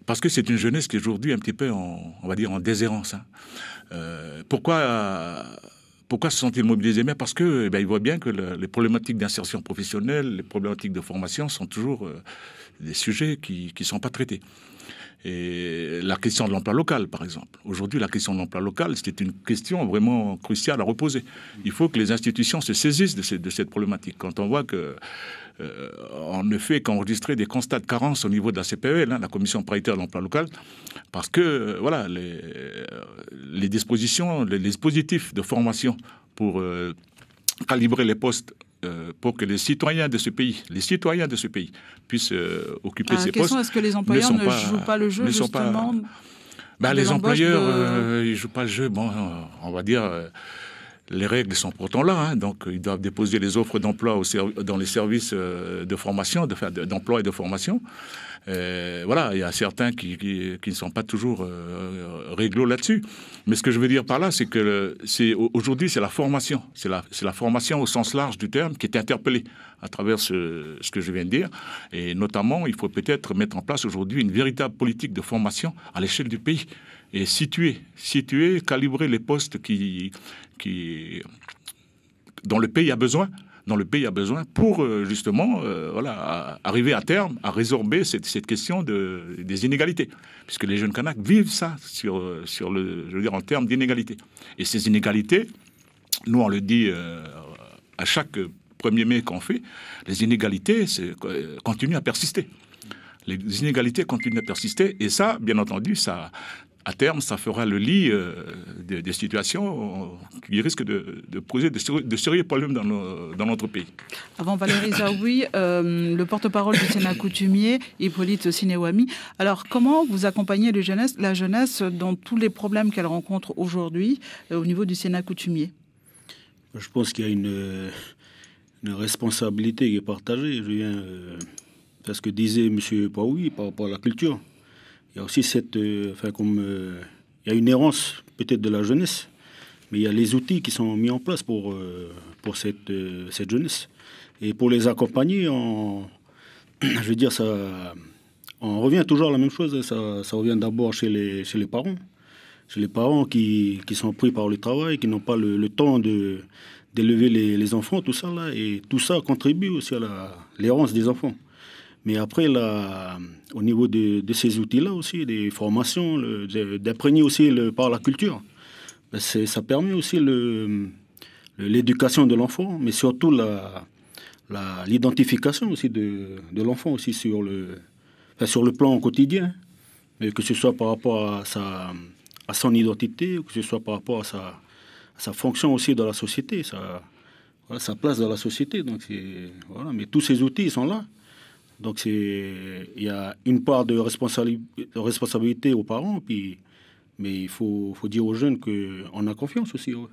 Parce que c'est une jeunesse qui est aujourd'hui un petit peu on va dire en déshérence. Pourquoi se sont-ils mobilisés? Mais parce que ils voient bien que les problématiques d'insertion professionnelle, les problématiques de formation sont toujours des sujets qui ne sont pas traités. Et la question de l'emploi local, par exemple. Aujourd'hui, la question de l'emploi local, c'est une question vraiment cruciale à reposer. Il faut que les institutions se saisissent de cette problématique. Quand on voit on ne fait qu'enregistrer des constats de carence au niveau de la CPEL, la Commission paritaire de l'emploi local, parce que voilà, les dispositifs de formation pour calibrer les postes pour que les citoyens de ce pays puissent occuper ces postes. Est-ce que les employeurs ne jouent pas le jeu, justement? Les employeurs, ils ne jouent pas le jeu. Bon, on va dire, les règles sont pourtant là. Donc, ils doivent déposer les offres d'emploi dans les services de formation, d'emploi et de formation. Voilà, il y a certains qui ne sont pas toujours réglo là-dessus. Mais ce que je veux dire par là, c'est que aujourd'hui, c'est la formation. C'est la formation au sens large du terme qui est interpellée à travers ce que je viens de dire. Et notamment, il faut peut-être mettre en place aujourd'hui une véritable politique de formation à l'échelle du pays et situer, calibrer les postes dont le pays a besoin dont le pays a besoin pour justement arriver à terme à résorber cette question des inégalités. Puisque les jeunes Kanaks vivent ça en termes d'inégalités. Et ces inégalités, nous on le dit à chaque 1er mai qu'on fait, les inégalités continuent à persister. Les inégalités continuent à persister et ça, bien entendu, ça, à terme, ça fera le lit des situations qui risquent de poser de sérieux problèmes dans notre pays. Avant Valérie Zaoui, le porte-parole du Sénat coutumier, Hippolyte Sinewami. Alors, comment vous accompagnez la jeunesse dans tous les problèmes qu'elle rencontre aujourd'hui au niveau du Sénat coutumier? Je pense qu'il y a une responsabilité qui est partagée. Je viens à ce que disait M. Paoui par rapport à la culture. Il y a aussi il y a une errance peut-être de la jeunesse, mais il y a les outils qui sont mis en place pour cette jeunesse. Et pour les accompagner, je veux dire, on revient toujours à la même chose. Ça revient d'abord chez les parents. Chez les parents qui sont pris par le travail, qui n'ont pas le temps d'élever les enfants, tout ça là. Et tout ça contribue aussi à l'errance des enfants. Mais après, au niveau de ces outils-là aussi, des formations, d'imprégner aussi par la culture, ça permet aussi l'éducation de l'enfant, mais surtout l'identification aussi de l'enfant aussi sur le plan quotidien, que ce soit par rapport à son identité, que ce soit par rapport à sa fonction aussi dans la société, sa place dans la société. Donc mais tous ces outils sont là. Donc il y a une part de responsabilité aux parents, mais il faut dire aux jeunes qu'on a confiance aussi. Ouais.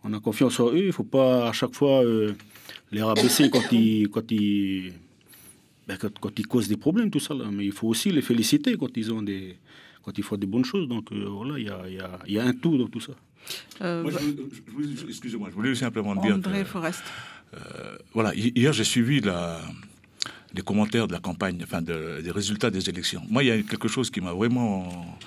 On a confiance en eux, il ne faut pas à chaque fois les rabaisser quand ils causent des problèmes, tout ça là. Mais il faut aussi les féliciter quand ils font des bonnes choses. Donc il y a un tout dans tout ça. Excusez-moi, je voulais simplement dire André Forest. Hier j'ai suivi les commentaires de la campagne, des résultats des élections. Moi, il y a quelque chose qui m'a vraiment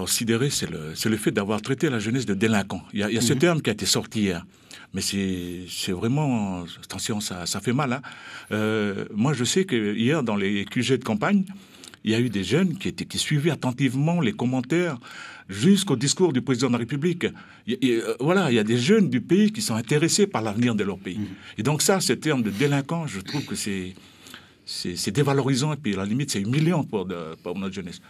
sidéré, c'est le fait d'avoir traité la jeunesse de délinquants. Il y a ce terme qui a été sorti hier, mais c'est vraiment... Attention, ça fait mal. Hein. Moi, je sais que hier, dans les QG de campagne, il y a eu des jeunes qui suivaient attentivement les commentaires jusqu'au discours du président de la République. Il y a des jeunes du pays qui sont intéressés par l'avenir de leur pays. Et donc ça, ce terme de délinquant, je trouve que c'est dévalorisant et puis à la limite, c'est humiliant pour notre jeunesse.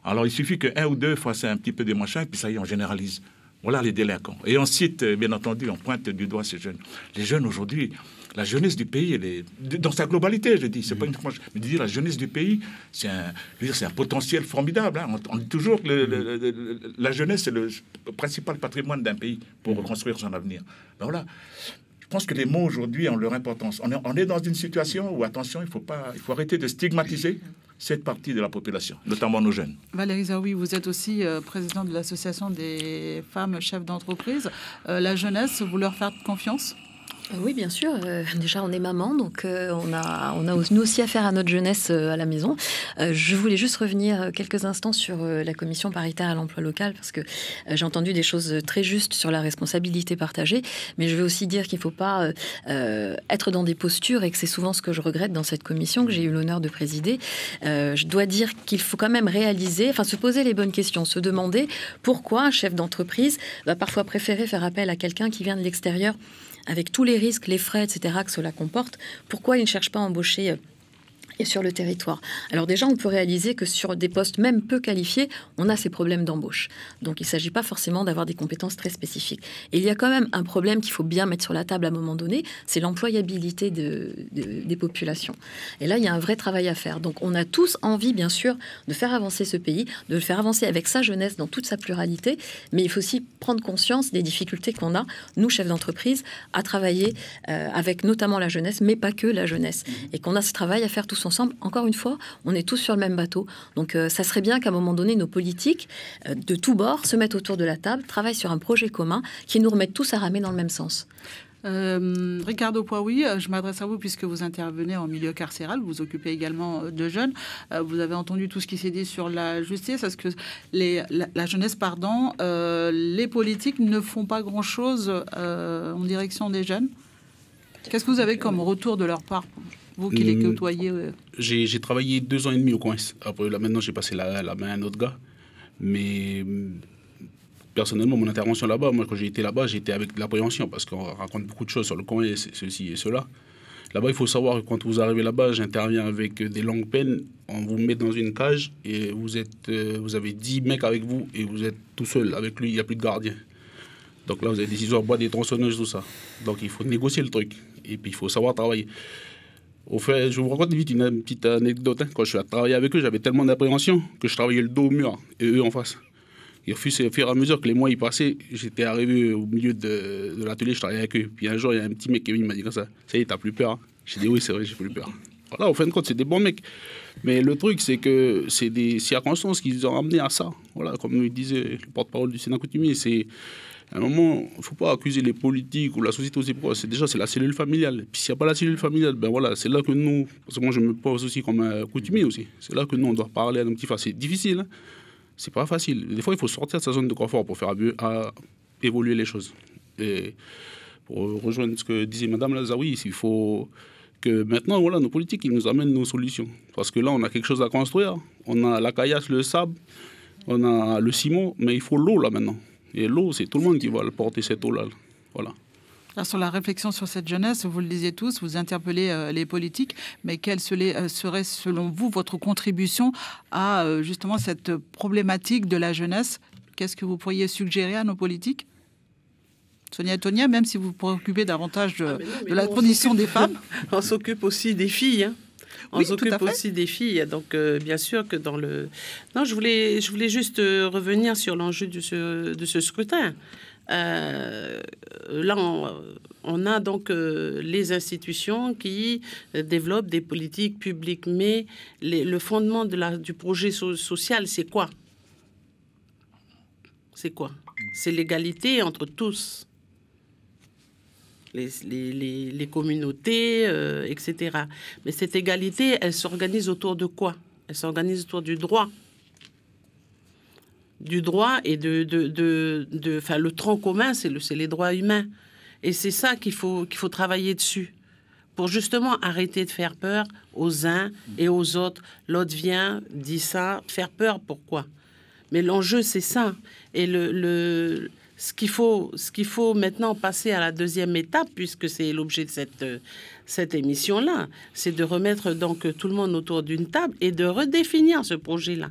Alors il suffit qu'un ou deux fassent un petit peu des machins et puis ça y est, on généralise. Voilà les délinquants. Et on cite, bien entendu, on pointe du doigt ces jeunes. Les jeunes aujourd'hui, la jeunesse du pays, elle est, dans sa globalité, je dis, c'est pas uniquement, mais dire la jeunesse du pays, c'est un potentiel formidable. Hein. On dit toujours que la jeunesse, c'est le principal patrimoine d'un pays pour reconstruire son avenir. Ben voilà. Je pense que les mots aujourd'hui ont leur importance. On est dans une situation où, attention, il faut arrêter de stigmatiser cette partie de la population, notamment nos jeunes. Valérie Zaoui, vous êtes aussi présidente de l'association des femmes chefs d'entreprise. La jeunesse, vous leur faites confiance ? Oui, bien sûr. Déjà, on est maman, donc on a nous aussi affaire à notre jeunesse à la maison. Je voulais juste revenir quelques instants sur la commission paritaire à l'emploi local, parce que j'ai entendu des choses très justes sur la responsabilité partagée, mais je veux aussi dire qu'il ne faut pas être dans des postures, et que c'est souvent ce que je regrette dans cette commission que j'ai eu l'honneur de présider. Je dois dire qu'il faut quand même se poser les bonnes questions, se demander pourquoi un chef d'entreprise va parfois préférer faire appel à quelqu'un qui vient de l'extérieur, avec tous les risques, les frais, etc. que cela comporte. Pourquoi ils ne cherchent pas à embaucher et sur le territoire. Alors déjà, on peut réaliser que sur des postes même peu qualifiés, on a ces problèmes d'embauche. Donc il ne s'agit pas forcément d'avoir des compétences très spécifiques. Et il y a quand même un problème qu'il faut bien mettre sur la table à un moment donné, c'est l'employabilité des populations. Et là, il y a un vrai travail à faire. Donc on a tous envie, bien sûr, de faire avancer ce pays, de le faire avancer avec sa jeunesse dans toute sa pluralité, mais il faut aussi prendre conscience des difficultés qu'on a, nous, chefs d'entreprise, à travailler avec notamment la jeunesse, mais pas que la jeunesse. Et qu'on a ce travail à faire tous ensemble. Encore une fois, on est tous sur le même bateau. Donc ça serait bien qu'à un moment donné, nos politiques de tous bords se mettent autour de la table, travaillent sur un projet commun qui nous remette tous à ramer dans le même sens. Ricardo Paoui, je m'adresse à vous puisque vous intervenez en milieu carcéral, vous vous occupez également de jeunes. Vous avez entendu tout ce qui s'est dit sur la justice. Est-ce que la jeunesse, les politiques ne font pas grand-chose en direction des jeunes ? Qu'est-ce que vous avez comme retour de leur part, vous qui les côtoyez? J'ai travaillé 2 ans et demi au coin. Après, là, maintenant, j'ai passé la main à un autre gars. Mais personnellement, mon intervention là-bas, moi, quand j'ai été là-bas, j'étais avec de l'appréhension parce qu'on raconte beaucoup de choses sur le coin, ceci et cela. Là-bas, il faut savoir que quand vous arrivez là-bas, j'interviens avec des longues peines. On vous met dans une cage et vous avez 10 mecs avec vous et vous êtes tout seul. Avec lui, il n'y a plus de gardien. Donc là, vous avez des ciseaux, bois, des tronçonneuses, tout ça. Donc il faut négocier le truc. Et puis il faut savoir travailler. Au fait, je vous raconte vite une petite anecdote. Quand je suis à travailler avec eux, j'avais tellement d'appréhension que je travaillais le dos au mur et eux en face. Et au fur et à mesure que les mois y passaient, j'étais arrivé au milieu de l'atelier, je travaillais avec eux. Puis un jour, il y a un petit mec qui m'a dit comme ça, « Ça y est, t'as plus peur hein ?» J'ai dit « Oui, c'est vrai, j'ai plus peur. » Voilà, au fin de compte, c'est des bons mecs. Mais le truc, c'est que c'est des circonstances qui les ont amenés à ça. Voilà, comme le disait le porte-parole du Sénat coutumier, c'est... À un moment, il ne faut pas accuser les politiques ou la société aussi. C'est la cellule familiale. Puis s'il n'y a pas la cellule familiale, ben voilà, c'est là que nous, parce que moi je me pose aussi comme un coutumier aussi, c'est là que nous on doit parler à nos petits frères. C'est difficile, hein. C'est pas facile. Des fois il faut sortir de sa zone de confort pour faire évoluer les choses. Et pour rejoindre ce que disait Madame Lazaoui, il faut que maintenant, voilà, nos politiques ils nous amènent nos solutions. Parce que là on a quelque chose à construire. On a la caillasse, le sable, on a le ciment, mais il faut l'eau là maintenant. Et l'eau, c'est tout le monde qui va le porter, cette eau-là. Voilà. Alors, sur la réflexion sur cette jeunesse, vous le disiez tous, vous interpellez les politiques, mais quelle serait, selon vous, votre contribution à justement cette problématique de la jeunesse? Qu'est-ce que vous pourriez suggérer à nos politiques? Sonia et Tonia, même si vous vous préoccupez davantage de la condition des femmes. On s'occupe aussi des filles, hein. On s'occupe aussi des filles. Donc, bien sûr que dans le... Non, je voulais juste revenir sur l'enjeu de ce scrutin. Là, on a donc les institutions qui développent des politiques publiques. Mais le fondement du projet social, c'est quoi? C'est quoi? C'est l'égalité entre tous. Les communautés, etc. Mais cette égalité, elle s'organise autour de quoi? Elle s'organise autour du droit. Du droit et enfin, le tronc commun, c'est les droits humains. Et c'est ça qu'il faut travailler dessus. Pour justement arrêter de faire peur aux uns et aux autres. L'autre vient, dit ça, faire peur, pourquoi? Mais l'enjeu, c'est ça. Et ce qu'il faut maintenant passer à la deuxième étape, puisque c'est l'objet de cette émission-là, c'est de remettre donc tout le monde autour d'une table et de redéfinir ce projet-là.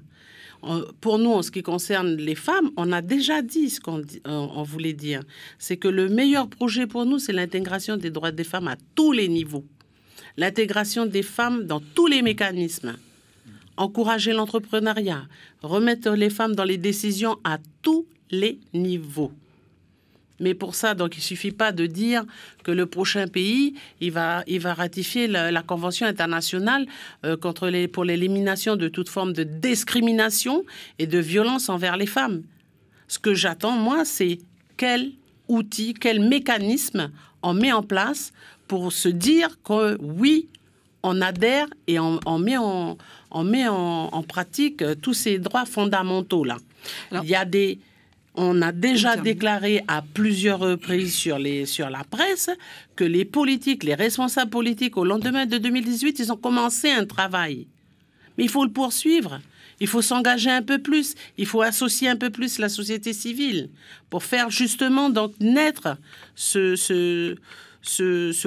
Pour nous, en ce qui concerne les femmes, on a déjà dit ce qu'on voulait dire. C'est que le meilleur projet pour nous, c'est l'intégration des droits des femmes à tous les niveaux. L'intégration des femmes dans tous les mécanismes. Encourager l'entrepreneuriat, remettre les femmes dans les décisions à tous les niveaux. Mais pour ça, donc, il ne suffit pas de dire que le prochain pays, il va ratifier la Convention internationale pour l'élimination de toute forme de discrimination et de violence envers les femmes. Ce que j'attends, moi, c'est quel outil, quel mécanisme on met en place pour se dire que oui, on adhère et on met en pratique tous ces droits fondamentaux là. Alors, on a déjà déclaré à plusieurs reprises sur la presse que les politiques, les responsables politiques, au lendemain de 2018, ils ont commencé un travail. Mais il faut le poursuivre. Il faut s'engager un peu plus. Il faut associer un peu plus la société civile pour faire justement donc naître ce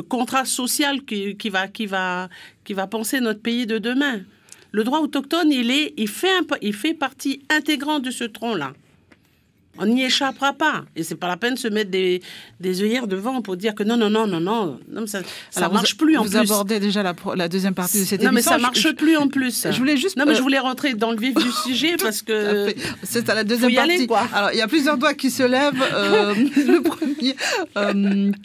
contrat social qui va penser notre pays de demain. Le droit autochtone, il fait partie intégrante de ce tronc-là. On n'y échappera pas. Et c'est pas la peine de se mettre des œillères devant pour dire que non, ça marche plus en plus. Vous abordez déjà la deuxième partie de cette émission. Non, mais ça marche plus en plus. Je voulais juste... Non, mais je voulais rentrer dans le vif du sujet parce que... C'est à la deuxième partie. Aller, quoi. Alors, il y a plusieurs doigts qui se lèvent. Le premier,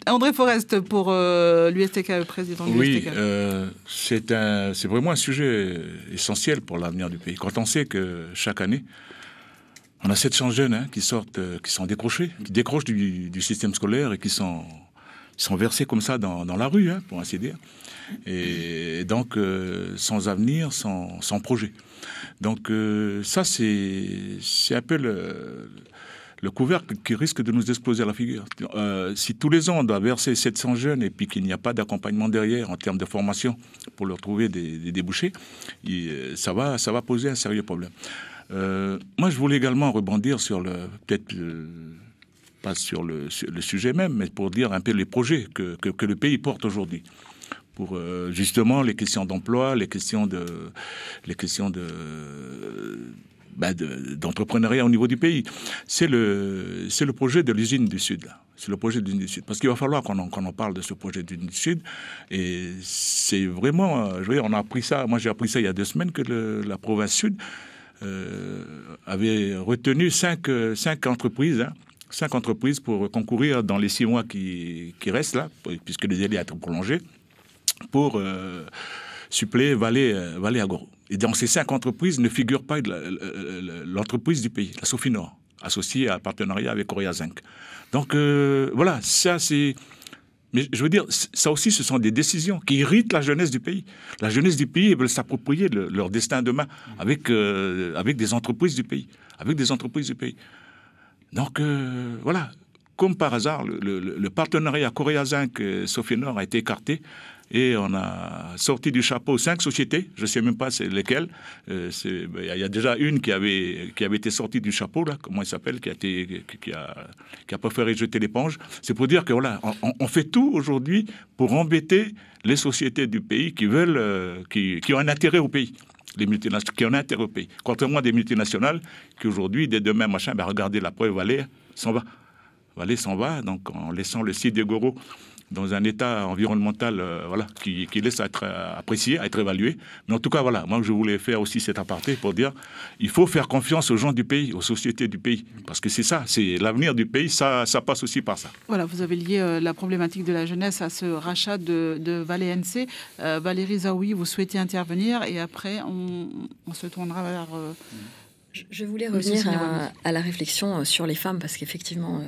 André Forest pour l'USTK, président de l'USTK. Oui, c'est vraiment un sujet essentiel pour l'avenir du pays. Quand on sait que chaque année, on a 700 jeunes qui sortent, qui sont décrochés, qui décrochent du système scolaire et qui sont versés comme ça dans la rue, pour ainsi dire. Et donc, sans avenir, sans projet. Donc, ça, c'est un peu le couvercle qui risque de nous exploser à la figure. Si tous les ans on doit verser 700 jeunes et puis qu'il n'y a pas d'accompagnement derrière en termes de formation pour leur trouver des débouchés, ça va poser un sérieux problème. Moi, je voulais également rebondir sur pas sur le sujet même, mais pour dire un peu les projets que le pays porte aujourd'hui. Pour justement les questions d'emploi, les questions d'entrepreneuriat au niveau du pays. C'est le projet de l'usine du Sud, là. C'est le projet de l'usine du Sud. Parce qu'il va falloir qu'on en parle de ce projet de l'usine du Sud. Et c'est vraiment... je veux dire, on a appris ça... Moi, j'ai appris ça il y a 2 semaines, que la province Sud avait retenu 5 entreprises, 5 entreprises pour concourir dans les 6 mois qui restent, là, puisque les délais sont prolongés, pour suppléer Valais-Agoro. Et dans ces 5 entreprises ne figure pas l'entreprise du pays, la Sofinor, associée à un partenariat avec Korea Zinc. Donc voilà, ça c'est... Mais je veux dire, ça aussi, ce sont des décisions qui irritent la jeunesse du pays. La jeunesse du pays, ils veulent s'approprier leur destin demain avec des entreprises du pays. Donc voilà, comme par hasard, le partenariat Korea Zinc Sofinor a été écarté. Et on a sorti du chapeau 5 sociétés, je ne sais même pas c'est lesquelles. Il y a déjà une qui avait été sortie du chapeau, là, comment elle s'appelle, qui a préféré jeter l'éponge. C'est pour dire que voilà, on fait tout aujourd'hui pour embêter les sociétés du pays qui veulent, qui ont un intérêt au pays. Les multinationales qui ont un intérêt au pays. Contrairement à des multinationales qui aujourd'hui, dès demain, regardez la preuve, Valais s'en va. Valais s'en va, donc en laissant le site d'Egoro dans un état environnemental qui laisse être apprécié, à être évalué. Mais en tout cas, voilà, moi je voulais faire aussi cet aparté pour dire il faut faire confiance aux gens du pays, aux sociétés du pays. Parce que c'est ça, c'est l'avenir du pays, ça passe aussi par ça. Voilà, vous avez lié la problématique de la jeunesse à ce rachat de Valais NC. Valérie Zaoui, vous souhaitez intervenir et après on se tournera vers... Je voulais revenir à la réflexion sur les femmes parce qu'effectivement...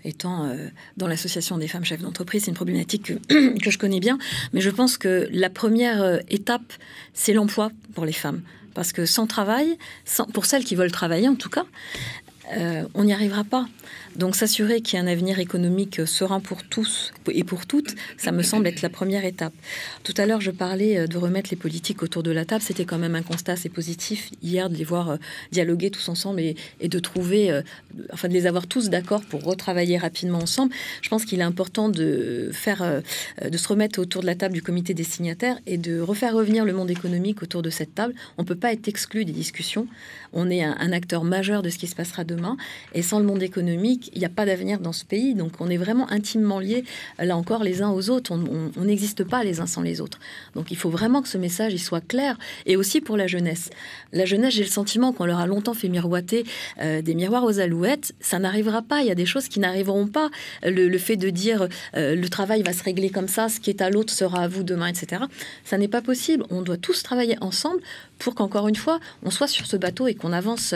étant dans l'association des femmes chefs d'entreprise, c'est une problématique que je connais bien. Mais je pense que la première étape, c'est l'emploi pour les femmes. Parce que sans travail, pour celles qui veulent travailler en tout cas, on n'y arrivera pas. Donc s'assurer qu'il y a un avenir économique serein pour tous et pour toutes, ça me semble être la première étape. Tout à l'heure, je parlais de remettre les politiques autour de la table. C'était quand même un constat assez positif hier de les voir dialoguer tous ensemble et de trouver, de les avoir tous d'accord pour retravailler rapidement ensemble. Je pense qu'il est important de se remettre autour de la table du comité des signataires et de refaire revenir le monde économique autour de cette table. On ne peut pas être exclu des discussions. On est un acteur majeur de ce qui se passera demain. Et sans le monde économique, il n'y a pas d'avenir dans ce pays. Donc on est vraiment intimement liés, là encore, les uns aux autres. On n'existe pas les uns sans les autres. Donc il faut vraiment que ce message il soit clair. Et aussi pour la jeunesse. La jeunesse, j'ai le sentiment qu'on leur a longtemps fait miroiter des miroirs aux alouettes. Ça n'arrivera pas. Il y a des choses qui n'arriveront pas. Le fait de dire le travail va se régler comme ça, ce qui est à l'autre sera à vous demain, etc. Ça n'est pas possible. On doit tous travailler ensemble pour qu'encore une fois, on soit sur ce bateau et qu'on avance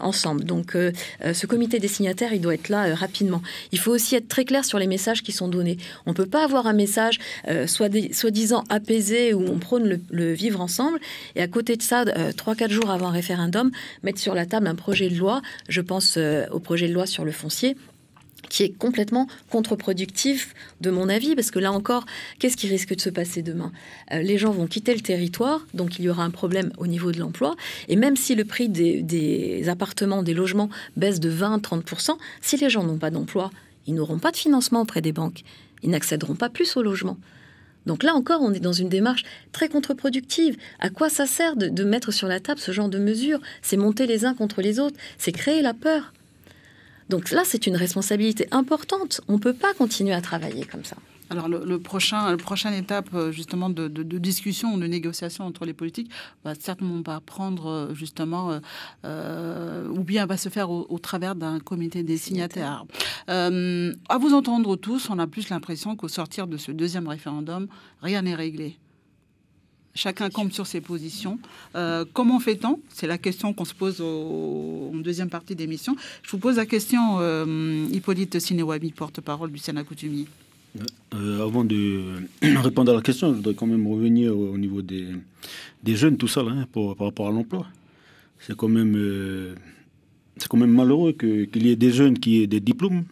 ensemble. Donc ce comité des signataires, il doit être là rapidement. Il faut aussi être très clair sur les messages qui sont donnés. On ne peut pas avoir un message soi-disant apaisé où on prône le vivre ensemble et à côté de ça, 3-4 jours avant un référendum, mettre sur la table un projet de loi, je pense au projet de loi sur le foncier, qui est complètement contre-productif de mon avis, parce que là encore, qu'est-ce qui risque de se passer demain ? Les gens vont quitter le territoire, donc il y aura un problème au niveau de l'emploi, et même si le prix des appartements, des logements baisse de 20-30%, si les gens n'ont pas d'emploi, ils n'auront pas de financement auprès des banques, ils n'accéderont pas plus au logement. Donc là encore, on est dans une démarche très contre-productive. À quoi ça sert de mettre sur la table ce genre de mesures ? C'est monter les uns contre les autres, c'est créer la peur. Donc là, c'est une responsabilité importante. On ne peut pas continuer à travailler comme ça. Alors, la prochaine étape, justement, de discussion, de négociation entre les politiques, va certainement pas prendre, justement, ou bien va se faire au travers d'un comité des signataires. À vous entendre tous, on a plus l'impression qu'au sortir de ce deuxième référendum, rien n'est réglé. Chacun campe sur ses positions. Comment fait-on ? C'est la question qu'on se pose en deuxième partie d'émission. Je vous pose la question, Hippolyte Sinewabi, porte-parole du Sénat coutumier. Avant de répondre à la question, je voudrais quand même revenir au niveau des jeunes, tout ça, là, par rapport à l'emploi. C'est quand même c'est quand même malheureux qu'il y ait des jeunes qui aient des diplômes,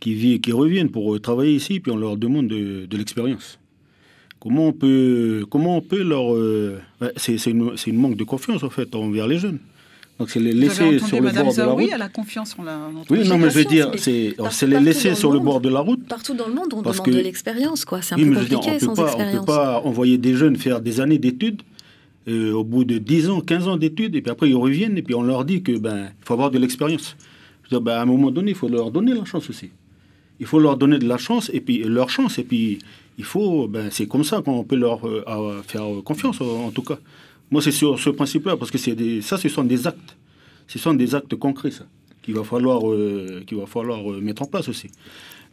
qui reviennent pour travailler ici, puis on leur demande de l'expérience. Comment on peut leur... c'est une manque de confiance, en fait, envers les jeunes. Donc c'est les laisser sur le bord de la route. Oui, à la confiance, on l'a entendu. Oui, non, mais je veux dire, c'est les laisser sur le bord de la route. Partout dans le monde, on demande de l'expérience, quoi. C'est un peu compliqué sans expérience. On ne peut pas envoyer des jeunes faire des années d'études, au bout de 10 ans, 15 ans d'études, et puis après ils reviennent, et puis on leur dit que faut avoir de l'expérience. Je veux dire, à un moment donné, il faut leur donner la chance aussi. Il faut leur donner de la chance, et puis leur chance, et puis il faut, c'est comme ça qu'on peut leur faire confiance, en tout cas. Moi, c'est sur ce principe-là, parce que ce sont des actes. Ce sont des actes concrets, ça, qu'il va falloir mettre en place aussi.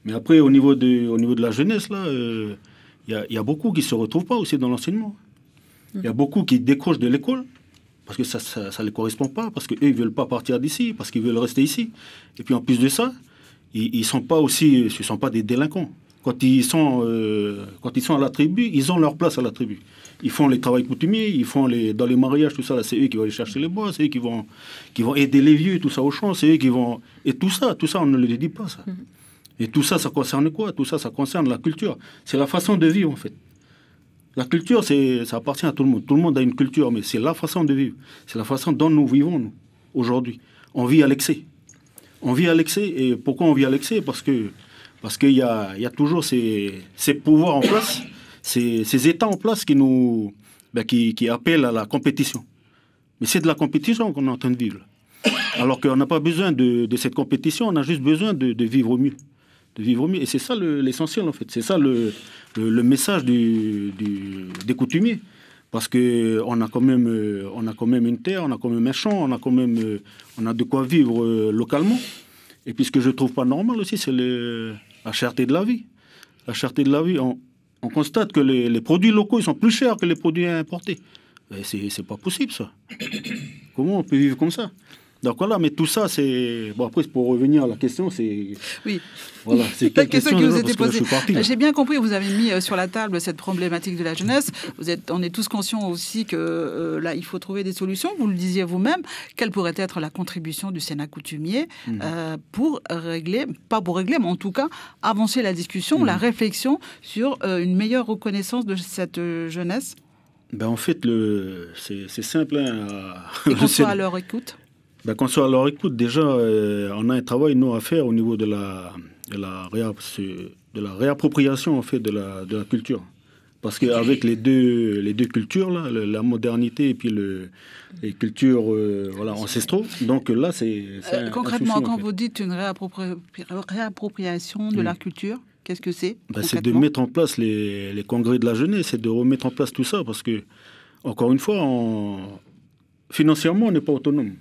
Mais après, au niveau de la jeunesse, là, il y a beaucoup qui ne se retrouvent pas aussi dans l'enseignement. Il y a beaucoup qui décrochent de l'école, parce que ça ne les correspond pas, parce qu'eux, ils ne veulent pas partir d'ici, parce qu'ils veulent rester ici. Et puis, en plus de ça, ils ne sont pas des délinquants. Quand ils sont à la tribu, ils ont leur place à la tribu. Ils font les travaux coutumiers, dans les mariages, tout ça, là, c'est eux qui vont aller chercher les bois, c'est eux qui vont aider les vieux, tout ça au champ, c'est eux qui vont... Et tout ça, on ne le dit pas, ça. Et tout ça, ça concerne quoi? Tout ça, ça concerne la culture. C'est la façon de vivre, en fait. La culture, ça appartient à tout le monde. Tout le monde a une culture, mais c'est la façon de vivre. C'est la façon dont nous vivons, nous, aujourd'hui. On vit à l'excès. On vit à l'excès. Et pourquoi on vit à l'excès? Parce qu'il y a toujours ces pouvoirs en place, ces États en place qui appellent à la compétition. Mais c'est de la compétition qu'on est en train de vivre. Alors qu'on n'a pas besoin de cette compétition, on a juste besoin de vivre mieux. De vivre mieux. Et c'est ça l'essentiel, en fait. C'est ça le message des coutumiers. Parce qu'on a quand même une terre, on a quand même un champ, on a de quoi vivre localement. Et puis ce que je ne trouve pas normal aussi, c'est la cherté de la vie. La cherté de la vie, on constate que les produits locaux ils sont plus chers que les produits importés. C'est pas possible, ça. Comment on peut vivre comme ça? Donc voilà, mais tout ça, c'est... Bon, après, pour revenir à la question, c'est... Oui. Voilà, c'est la question qui vous était posée. J'ai bien compris, vous avez mis sur la table cette problématique de la jeunesse. On est tous conscients aussi que là, il faut trouver des solutions. Vous le disiez vous-même. Quelle pourrait être la contribution du Sénat coutumier pour régler, pas pour régler, mais en tout cas, avancer la discussion, la réflexion sur une meilleure reconnaissance de cette jeunesse? En fait, c'est simple. Et qu'on soit à leur écoute. Qu'on soit à leur écoute, déjà, on a un travail, nous, à faire au niveau de la réappropriation, en fait, de la culture. Parce qu'avec les deux cultures, là, la modernité et puis les cultures ancestraux, donc là, c'est concrètement, souci, quand en fait. vous dites une réappropriation de la culture, qu'est-ce que c'est? C'est de mettre en place les congrès de la jeunesse, c'est de remettre en place tout ça, parce que, encore une fois, financièrement, on n'est pas autonome.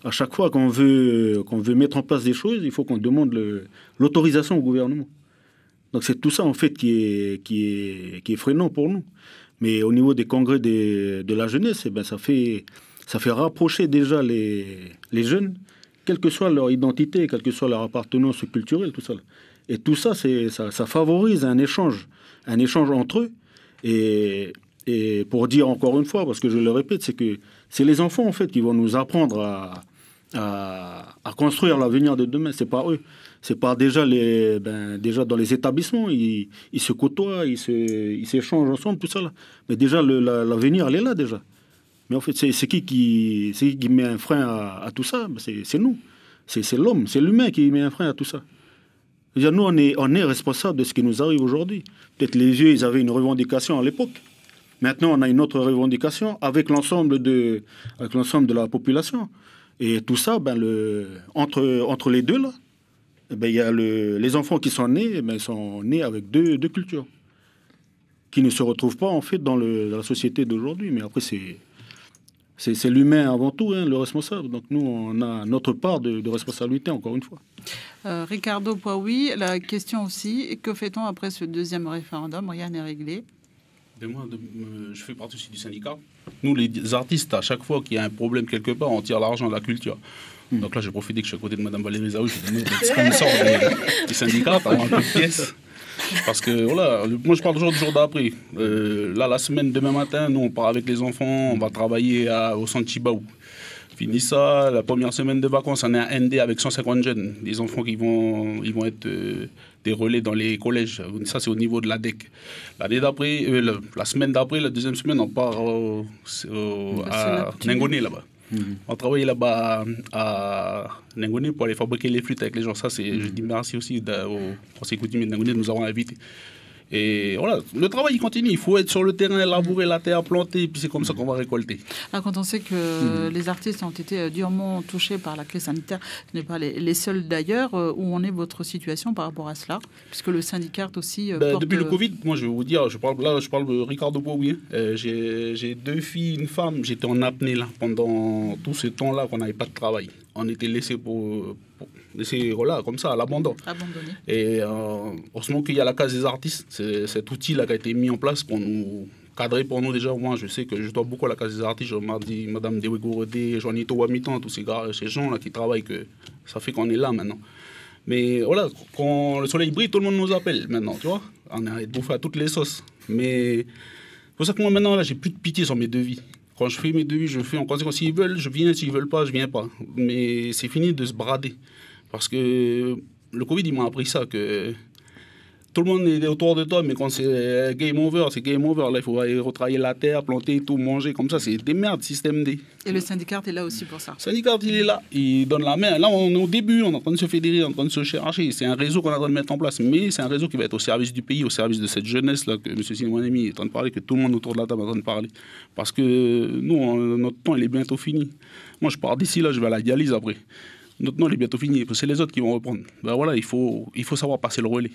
À chaque fois qu'on veut mettre en place des choses, il faut qu'on demande l'autorisation au gouvernement. Donc c'est tout ça, en fait, qui est freinant pour nous. Mais au niveau des congrès de la jeunesse, ça fait rapprocher déjà les jeunes, quelle que soit leur identité, quelle que soit leur appartenance culturelle, tout ça. Et tout ça, ça favorise un échange entre eux. Et pour dire encore une fois, parce que je le répète, c'est que c'est les enfants, en fait, qui vont nous apprendre à construire l'avenir de demain. C'est pas eux. C'est pas déjà déjà dans les établissements, ils se côtoient, ils s'échangent ensemble, tout ça là. Mais déjà l'avenir, elle est là déjà. Mais en fait, c'est qui met un frein à tout ça? C'est nous. C'est l'homme, c'est l'humain qui met un frein à tout ça. C'est-à-dire, nous, on est responsable de ce qui nous arrive aujourd'hui. Peut-être les vieux, ils avaient une revendication à l'époque. Maintenant, on a une autre revendication avec l'ensemble de la population. Et tout ça, entre les deux, là, il y a les enfants qui sont nés, ils sont nés avec deux cultures qui ne se retrouvent pas, en fait, dans la société d'aujourd'hui. Mais après, c'est l'humain avant tout, le responsable. Donc nous, on a notre part de responsabilité, encore une fois. Ricardo Pouaoui, la question aussi, que fait-on après ce deuxième référendum? Rien n'est réglé. Moi, je fais partie aussi du syndicat. Nous, les artistes, à chaque fois qu'il y a un problème quelque part, on tire l'argent de la culture. Donc là, j'ai profité que je suis à côté de Mme Valérie Zaoui, je demande d'être sponsor du syndicat, pour avoir un peu de pièces. Parce que voilà, moi je parle toujours du jour d'après. Là, la semaine, demain matin, nous on part avec les enfants, on va travailler au centre Chibaou. Fini ça, la première semaine de vacances, on est à ND avec 150 jeunes, des enfants qui vont être des relais dans les collèges. Ça, c'est au niveau de l'ADEC. L'année d'après, la semaine d'après, la deuxième semaine, on part à Nengoné là-bas. On travaille là-bas à Nengoné pour aller fabriquer les flûtes avec les gens. Ça, je dis merci aussi au conseil coutumier de Nengoné de nous avoir invités. Et voilà, le travail il continue. Il faut être sur le terrain, labourer la terre, planter, et puis c'est comme ça qu'on va récolter. Alors, quand on sait que les artistes ont été durement touchés par la crise sanitaire, ce n'est pas les seuls d'ailleurs, où en est votre situation par rapport à cela? Puisque le syndicat aussi porte... Depuis le Covid, moi je vais vous dire, je parle de Ricardo Bowie. J'ai 2 filles, une femme. J'étais en apnée là, pendant tout ce temps-là qu'on n'avait pas de travail. On était laissés voilà, comme ça, à l'abandon. Abandonné. Et heureusement qu'il y a la case des artistes, c'est cet outil-là qui a été mis en place pour nous cadrer pour nous déjà. Moi, je sais que je dois beaucoup à la case des artistes. Je m'a dit Madame Dewegorode, Joanito Wamitan, tous ces gens-là qui travaillent, que ça fait qu'on est là maintenant. Mais voilà, quand le soleil brille, tout le monde nous appelle maintenant, tu vois. On arrête de bouffer à toutes les sauces. Mais c'est pour ça que moi, maintenant, là, j'ai plus de pitié sur mes devis. Quand je fais mes devis, je fais en conséquence. S'ils veulent, je viens. S'ils veulent pas, je viens pas. Mais c'est fini de se brader. Parce que le Covid, il m'a appris ça, que tout le monde est autour de toi, mais quand c'est game over, c'est game over. Là, il faut aller retravailler la terre, planter, tout, manger, comme ça. C'est des merdes, système D. Et le syndicat est là aussi pour ça. Le syndicat, il est là. Il donne la main. Là, on est au début, on est en train de se fédérer, on est en train de se chercher. C'est un réseau qu'on est en train de mettre en place. Mais c'est un réseau qui va être au service du pays, au service de cette jeunesse-là, que M. Simonemi est en train de parler, que tout le monde autour de la table est en train de parler. Parce que nous, notre temps, il est bientôt fini. Moi, je pars d'ici, là, je vais à la dialyse après. Notre temps, il est bientôt fini. C'est les autres qui vont reprendre. Ben voilà, il faut savoir passer le relais.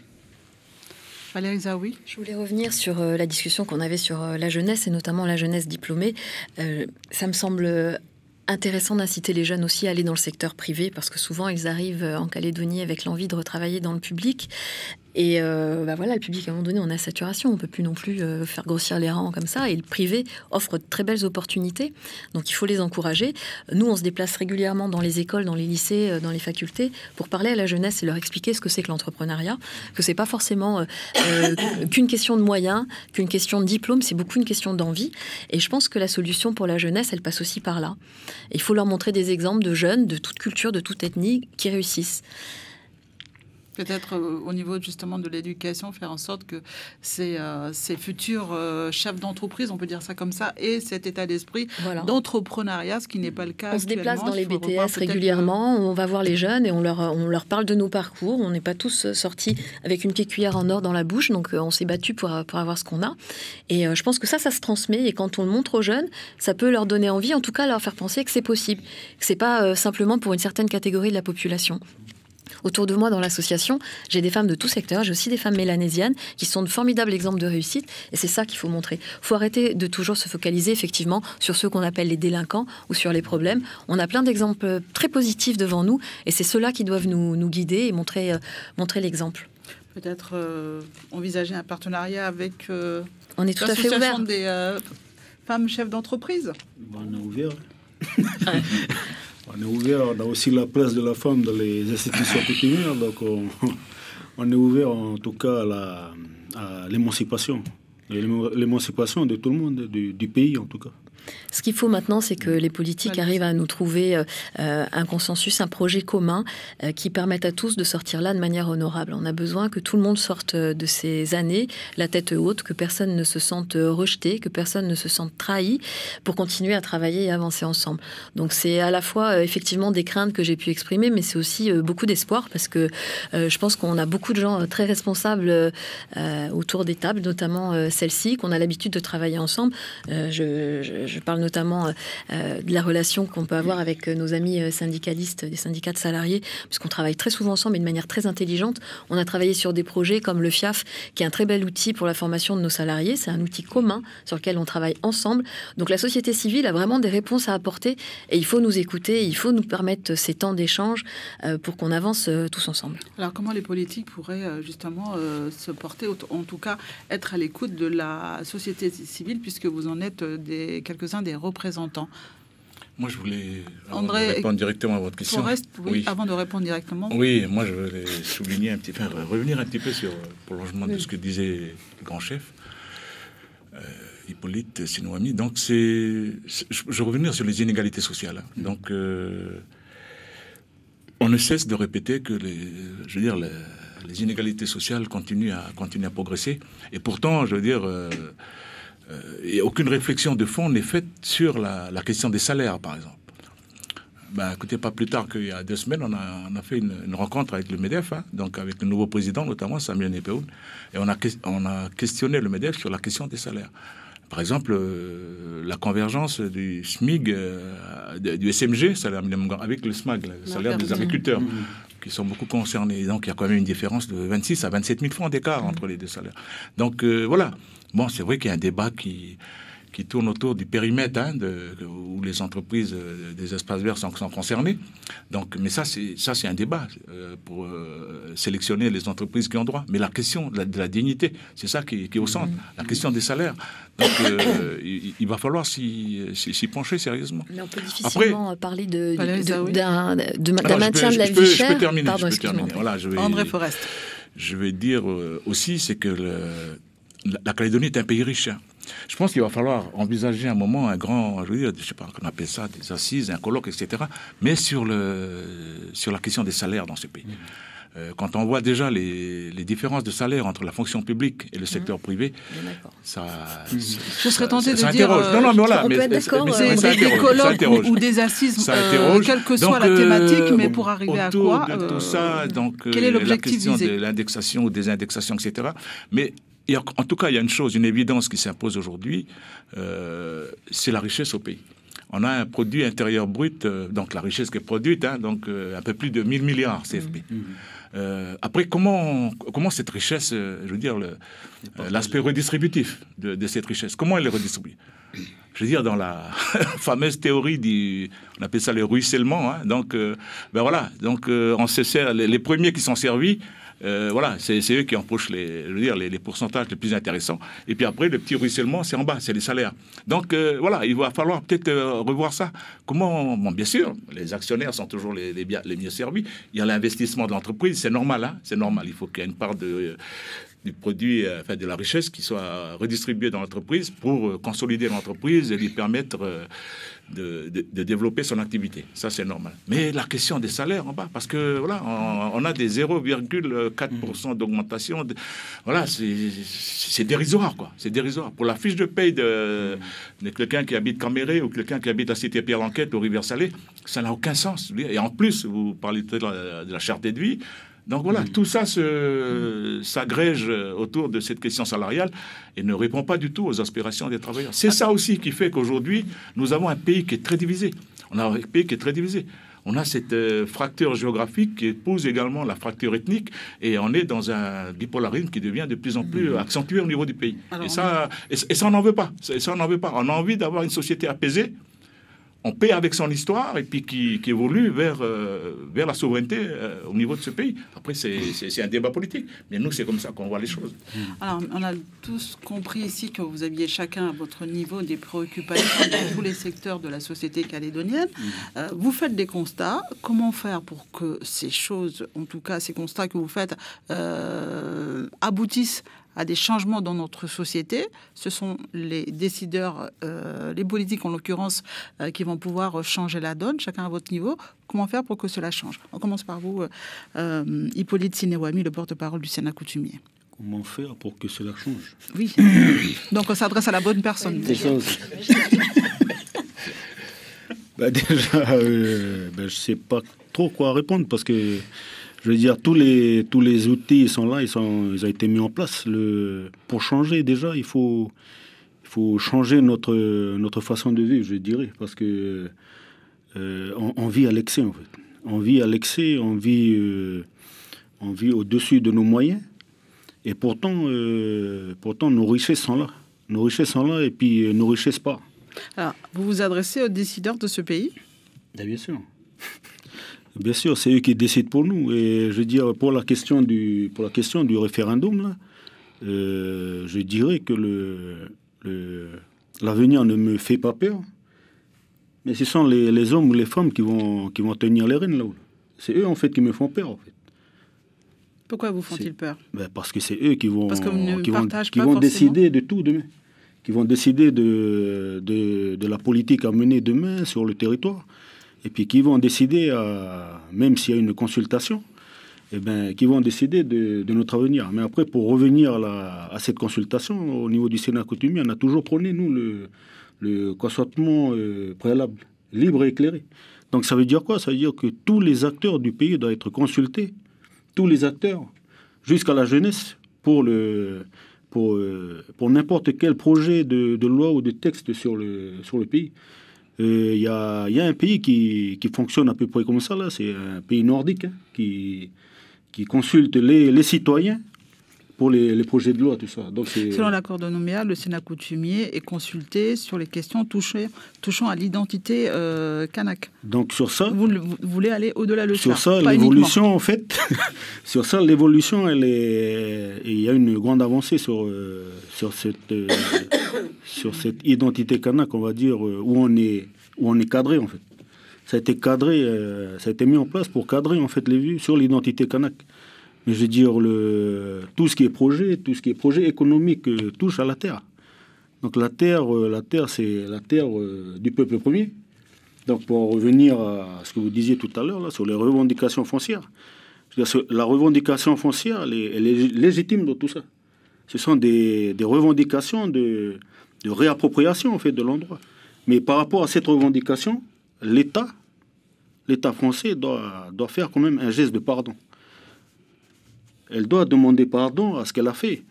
Valérie Zaoui. Je voulais revenir sur la discussion qu'on avait sur la jeunesse, et notamment la jeunesse diplômée. Ça me semble intéressant d'inciter les jeunes aussi à aller dans le secteur privé, parce que souvent, ils arrivent en Calédonie avec l'envie de retravailler dans le public. Et voilà, le public, à un moment donné, on a saturation. On ne peut plus non plus faire grossir les rangs comme ça. Et le privé offre de très belles opportunités. Donc, il faut les encourager. Nous, on se déplace régulièrement dans les écoles, dans les lycées, dans les facultés, pour parler à la jeunesse et leur expliquer ce que c'est que l'entrepreneuriat. Que ce n'est pas forcément qu'une question de moyens, qu'une question de diplôme. C'est beaucoup une question d'envie. Et je pense que la solution pour la jeunesse, elle passe aussi par là. Et il faut leur montrer des exemples de jeunes, de toute culture, de toute ethnie, qui réussissent. Peut-être au niveau justement de l'éducation, faire en sorte que ces futurs chefs d'entreprise, on peut dire ça comme ça, aient cet état d'esprit d'entrepreneuriat, ce qui n'est pas le cas. On se déplace dans les BTS régulièrement, on va voir les jeunes et on leur parle de nos parcours. On n'est pas tous sortis avec une petite cuillère en or dans la bouche, donc on s'est battu pour avoir ce qu'on a. Et je pense que ça se transmet, et quand on le montre aux jeunes, ça peut leur donner envie, en tout cas leur faire penser que c'est possible, que c'est pas simplement pour une certaine catégorie de la population. Autour de moi, dans l'association, j'ai des femmes de tout secteur, j'ai aussi des femmes mélanésiennes qui sont de formidables exemples de réussite, et c'est ça qu'il faut montrer. Il faut arrêter de toujours se focaliser effectivement sur ceux qu'on appelle les délinquants ou sur les problèmes. On a plein d'exemples très positifs devant nous, et c'est ceux-là qui doivent nous guider et montrer l'exemple. Peut-être envisager un partenariat avec on est tout à fait ouvert. Des femmes chefs d'entreprise. On est ouvert. On est ouvert, on a aussi la place de la femme dans les institutions coutumières, donc on est ouvert en tout cas à l'émancipation. L'émancipation de tout le monde, du pays en tout cas. Ce qu'il faut maintenant, c'est que les politiques arrivent à nous trouver un consensus, un projet commun qui permette à tous de sortir là de manière honorable. On a besoin que tout le monde sorte de ces années la tête haute, que personne ne se sente rejeté, que personne ne se sente trahi, pour continuer à travailler et avancer ensemble. Donc c'est à la fois effectivement des craintes que j'ai pu exprimer, mais c'est aussi beaucoup d'espoir, parce que je pense qu'on a beaucoup de gens très responsables autour des tables, notamment celle-ci, qu'on a l'habitude de travailler ensemble. Je parle notamment de la relation qu'on peut avoir avec nos amis syndicalistes des syndicats de salariés, puisqu'on travaille très souvent ensemble et de manière très intelligente. On a travaillé sur des projets comme le FIAF, qui est un très bel outil pour la formation de nos salariés. C'est un outil commun sur lequel on travaille ensemble. Donc la société civile a vraiment des réponses à apporter, et il faut nous écouter, il faut nous permettre ces temps d'échange pour qu'on avance tous ensemble. Alors comment les politiques pourraient justement se porter, en tout cas être à l'écoute de la société civile, puisque vous en êtes quelques-uns des représentants? Moi, je voulais André, répondre directement à votre question. Oui. Avant de répondre directement. Oui, moi, je voulais souligner revenir un petit peu sur le prolongement de ce que disait le grand chef. Hippolyte Sinouami. Donc, je vais revenir sur les inégalités sociales. Donc, on ne cesse de répéter que les inégalités sociales continuent à progresser. Et pourtant, je veux dire, aucune réflexion de fond n'est faite sur la question des salaires, par exemple. Écoutez, pas plus tard qu'il y a 2 semaines, on a fait une rencontre avec le MEDEF, donc avec le nouveau président, notamment Samuel Népeoun, et on a questionné le MEDEF sur la question des salaires. Par exemple, la convergence du SMIG, du SMG, salaire minimum, avec le SMAG, le salaire des agriculteurs, qui sont beaucoup concernés. Donc, il y a quand même une différence de 26 à 27 000 francs d'écart entre les deux salaires. Donc, voilà. Bon, c'est vrai qu'il y a un débat qui tourne autour du périmètre où les entreprises des espaces verts sont concernées. Donc, mais ça, c'est un débat pour sélectionner les entreprises qui ont droit. Mais la question de la dignité, c'est ça qui est au centre. La question des salaires. Donc, il va falloir s'y pencher sérieusement. Mais on peut difficilement parler d'un maintien de la vie chère. Je peux terminer. Voilà, André Forest. Je vais dire aussi, c'est que la Calédonie est un pays riche. Je pense qu'il va falloir envisager un moment je sais pas, qu'on appelle ça des assises, un colloque, etc. Mais sur la question des salaires dans ce pays. Quand on voit déjà les différences de salaire entre la fonction publique et le secteur privé, je serais tenté de dire... on peut être d'accord. Des colloques ou des assises, quelle que soit la thématique, mais pour arriver à quoi de tout ça, donc, quel est l'objectif la question visé? de l'indexation ou des indexations, etc. Mais en tout cas, il y a une chose, une évidence qui s'impose aujourd'hui, c'est la richesse au pays. On a un produit intérieur brut, donc la richesse qui est produite, donc un peu plus de 1000 milliards CFP. Après, comment cette richesse, je veux dire, l'aspect redistributif de cette richesse, comment elle est redistribuée? Je veux dire, dans la fameuse théorie on appelle ça le ruissellement, donc on se sert, les premiers qui sont servis, c'est eux qui empochent les pourcentages les plus intéressants. Et puis après, le petit ruissellement, c'est en bas, c'est les salaires. Donc il va falloir peut-être revoir ça. Bien sûr, les actionnaires sont toujours les mieux servis. Il y a l'investissement de l'entreprise, c'est normal, c'est normal. Il faut qu'il y ait une part du produit, de la richesse qui soit redistribuée dans l'entreprise pour consolider l'entreprise et lui permettre de développer son activité. Ça, c'est normal. Mais la question des salaires en bas, parce que on a des 0,4% d'augmentation. C'est dérisoire, quoi. C'est dérisoire. Pour la fiche de paye de quelqu'un qui habite Caméré ou quelqu'un qui habite à Cité-Pierre-Lanquette ou Rivière-Salée, ça n'a aucun sens. Et en plus, vous parlez de la cherté de vie. Donc tout ça s'agrège autour de cette question salariale et ne répond pas du tout aux aspirations des travailleurs. C'est ça aussi qui fait qu'aujourd'hui, nous avons un pays qui est très divisé. On a un pays qui est très divisé. On a cette fracture géographique qui épouse également la fracture ethnique et on est dans un bipolarisme qui devient de plus en plus accentué au niveau du pays. Et ça, on n'en veut pas. On a envie d'avoir une société apaisée. On paie avec son histoire et puis qui évolue vers la souveraineté au niveau de ce pays. Après, c'est un débat politique. Mais nous, c'est comme ça qu'on voit les choses. Alors, on a tous compris ici que vous aviez chacun à votre niveau des préoccupations dans tous les secteurs de la société calédonienne. Vous faites des constats. Comment faire pour que ces choses, en tout cas ces constats que vous faites, aboutissent à des changements dans notre société? Ce sont les décideurs, les politiques en l'occurrence, qui vont pouvoir changer la donne, chacun à votre niveau. Comment faire pour que cela change? On commence par vous, Hippolyte Sinouami, le porte-parole du Sénat coutumier. Comment faire pour que cela change? Oui. Donc on s'adresse à la bonne personne. Déjà, je ne sais pas trop quoi répondre parce que je veux dire, tous les outils sont là, ils ont été mis en place. Pour changer, déjà, il faut changer notre façon de vivre, je dirais, parce que on vit à l'excès, en fait. On vit à l'excès, on vit au-dessus de nos moyens, et pourtant nos richesses sont là. Nos richesses sont là, et puis nos richesses pas. Alors, vous vous adressez aux décideurs de ce pays? Bien sûr. Bien sûr, c'est eux qui décident pour nous. Et je veux dire, pour la question du référendum, là, je dirais que l'avenir ne me fait pas peur. Mais ce sont les hommes ou les femmes qui vont tenir les rênes là-haut. C'est eux, en fait, qui me font peur, en fait. Pourquoi vous font-ils peur? Parce que c'est eux qui vont décider de tout demain. qui vont décider de la politique à mener demain sur le territoire, et puis qui vont décider, même s'il y a une consultation, qui vont décider de notre avenir. Mais après, pour revenir à cette consultation, au niveau du Sénat coutumier, on a toujours prôné, nous, le consentement préalable, libre et éclairé. Donc ça veut dire quoi? Ça veut dire que tous les acteurs du pays doivent être consultés, tous les acteurs, jusqu'à la jeunesse, pour n'importe quel projet de loi ou de texte sur le pays. Il y a un pays qui fonctionne à peu près comme ça, là, c'est un pays nordique, hein, qui consulte les citoyens pour les projets de loi, tout ça. Donc selon l'accord de Nouméa, le Sénat coutumier est consulté sur les questions touchant à l'identité kanak. Donc sur ça... Vous voulez aller au-delà de ça? Sur ça, l'évolution, en fait... sur ça, l'évolution, il y a une grande avancée sur cette identité kanak, on va dire, où on est cadré, en fait. Ça a été cadré, ça a été mis en place pour cadrer, en fait, les vues sur l'identité kanak. Mais je veux dire, tout ce qui est projet économique touche à la terre. Donc la terre, c'est la terre du peuple premier. Donc pour en revenir à ce que vous disiez tout à l'heure, là, sur les revendications foncières, je veux dire, la revendication foncière, elle est légitime dans tout ça. Ce sont des revendications de réappropriation, en fait, de l'endroit. Mais par rapport à cette revendication, l'État français doit faire quand même un geste de pardon. Elle doit demander pardon à ce qu'elle a fait.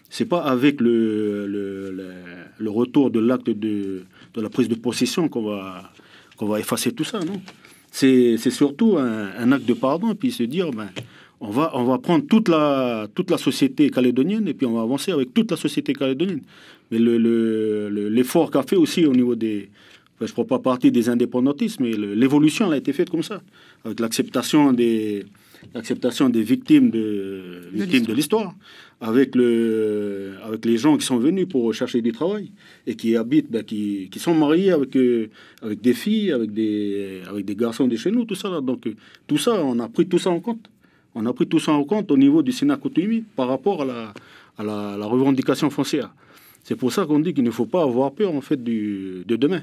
C'est pas avec le retour de l'acte de la prise de possession qu'on va effacer tout ça, non. C'est surtout un acte de pardon, puis se dire, on va prendre toute la société calédonienne et puis on va avancer avec toute la société calédonienne. Mais l'effort qu'a fait aussi au niveau des... je ne prends pas partie des indépendantistes, mais l'évolution elle a été faite comme ça, avec l'acceptation des victimes de l'histoire, avec les gens qui sont venus pour chercher du travail et qui habitent, qui sont mariés avec des filles, avec des garçons de chez nous, tout ça. Là. Donc tout ça, on a pris tout ça en compte. On a pris tout ça en compte au niveau du Sénat coutumier par rapport à la revendication foncière. C'est pour ça qu'on dit qu'il ne faut pas avoir peur en fait de demain.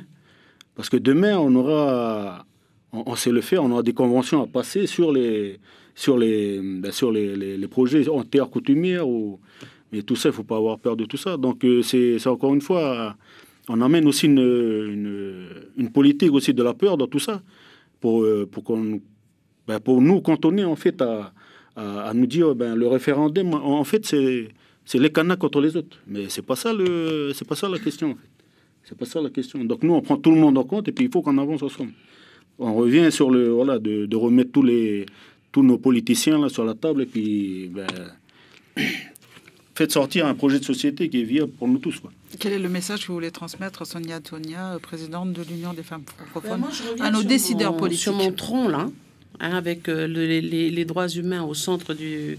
Parce que demain, on sait le faire, on aura des conventions à passer sur les projets en terre coutumière. Mais tout ça, il ne faut pas avoir peur de tout ça. Donc, c'est encore une fois, on amène aussi une politique aussi de la peur dans tout ça, pour nous cantonner en fait à nous dire le référendum, en fait, c'est les Kanaks contre les autres. Mais c'est pas ça la question, en fait. C'est pas ça la question. Donc nous, on prend tout le monde en compte et puis il faut qu'on avance ensemble. On revient sur de remettre tous nos politiciens là sur la table et puis faites sortir un projet de société qui est viable pour nous tous, quoi. Quel est le message que vous voulez transmettre, Sonia Tonia, présidente de l'Union des femmes francophones, à nos décideurs politiques? Sur mon tronc, là, avec les droits humains au centre du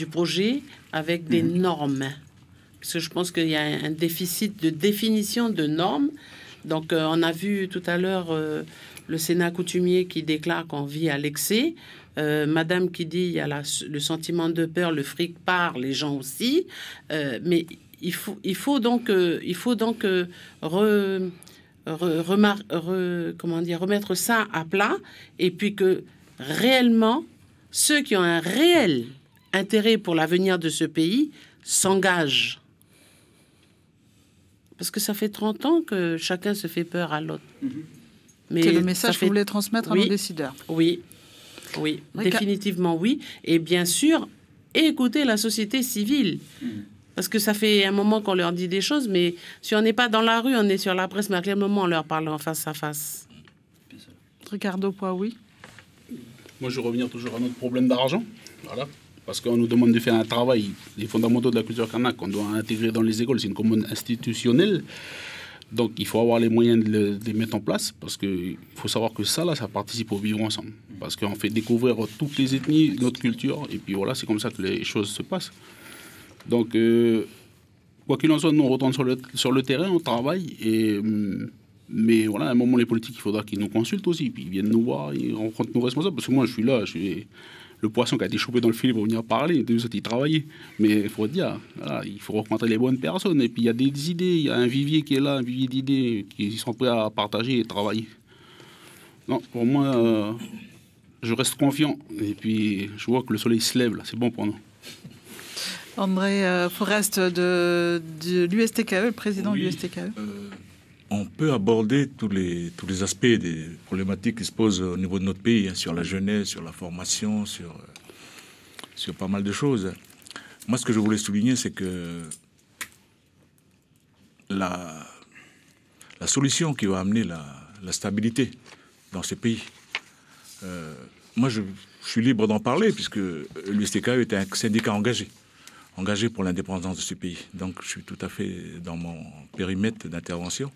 projet, avec des normes. Parce que je pense qu'il y a un déficit de définition de normes. Donc, on a vu tout à l'heure le Sénat coutumier qui déclare qu'on vit à l'excès. Madame qui dit il y a le sentiment de peur, le fric part, les gens aussi. Mais il faut donc remettre ça à plat. Et puis que réellement, ceux qui ont un réel intérêt pour l'avenir de ce pays s'engagent. Parce que ça fait 30 ans que chacun se fait peur à l'autre. Mais c'est le message que vous voulez transmettre à nos décideurs. Oui, définitivement oui. Et bien sûr, écouter la société civile. Parce que ça fait un moment qu'on leur dit des choses, mais si on n'est pas dans la rue, on est sur la presse, mais à quel moment on leur parle en face à face? Ricardo Pouaoui. Moi, je vais revenir toujours à notre problème d'argent. Voilà. Parce qu'on nous demande de faire un travail, les fondamentaux de la culture kanak, qu'on doit intégrer dans les écoles. C'est une commune institutionnelle. Donc, il faut avoir les moyens de les mettre en place. Parce qu'il faut savoir que ça participe au vivre ensemble. Parce qu'on fait découvrir toutes les ethnies, notre culture. Et puis voilà, c'est comme ça que les choses se passent. Donc, quoi qu'il en soit, nous, on retourne sur le terrain, on travaille. Mais voilà, à un moment, les politiques, il faudra qu'ils nous consultent aussi. Puis ils viennent nous voir, ils rencontrent nos responsables. Parce que moi, je suis là, le poisson qui a été chopé dans le filet pour venir parler, deux autres, ils travaillaient. Mais il faut dire, voilà, il faut rencontrer les bonnes personnes. Et puis il y a des idées, il y a un vivier qui est là, un vivier d'idées qui sont prêts à partager et travailler. Non, pour moi, je reste confiant. Et puis je vois que le soleil se lève, là, c'est bon pour nous. André Forest de l'USTKE, le président de l'USTKE. On peut aborder tous les aspects des problématiques qui se posent au niveau de notre pays, hein, sur la jeunesse, sur la formation, sur pas mal de choses. Moi, ce que je voulais souligner, c'est que la solution qui va amener la stabilité dans ce pays, moi, je suis libre d'en parler, puisque l'USTKE est un syndicat engagé pour l'indépendance de ce pays. Donc, je suis tout à fait dans mon périmètre d'intervention.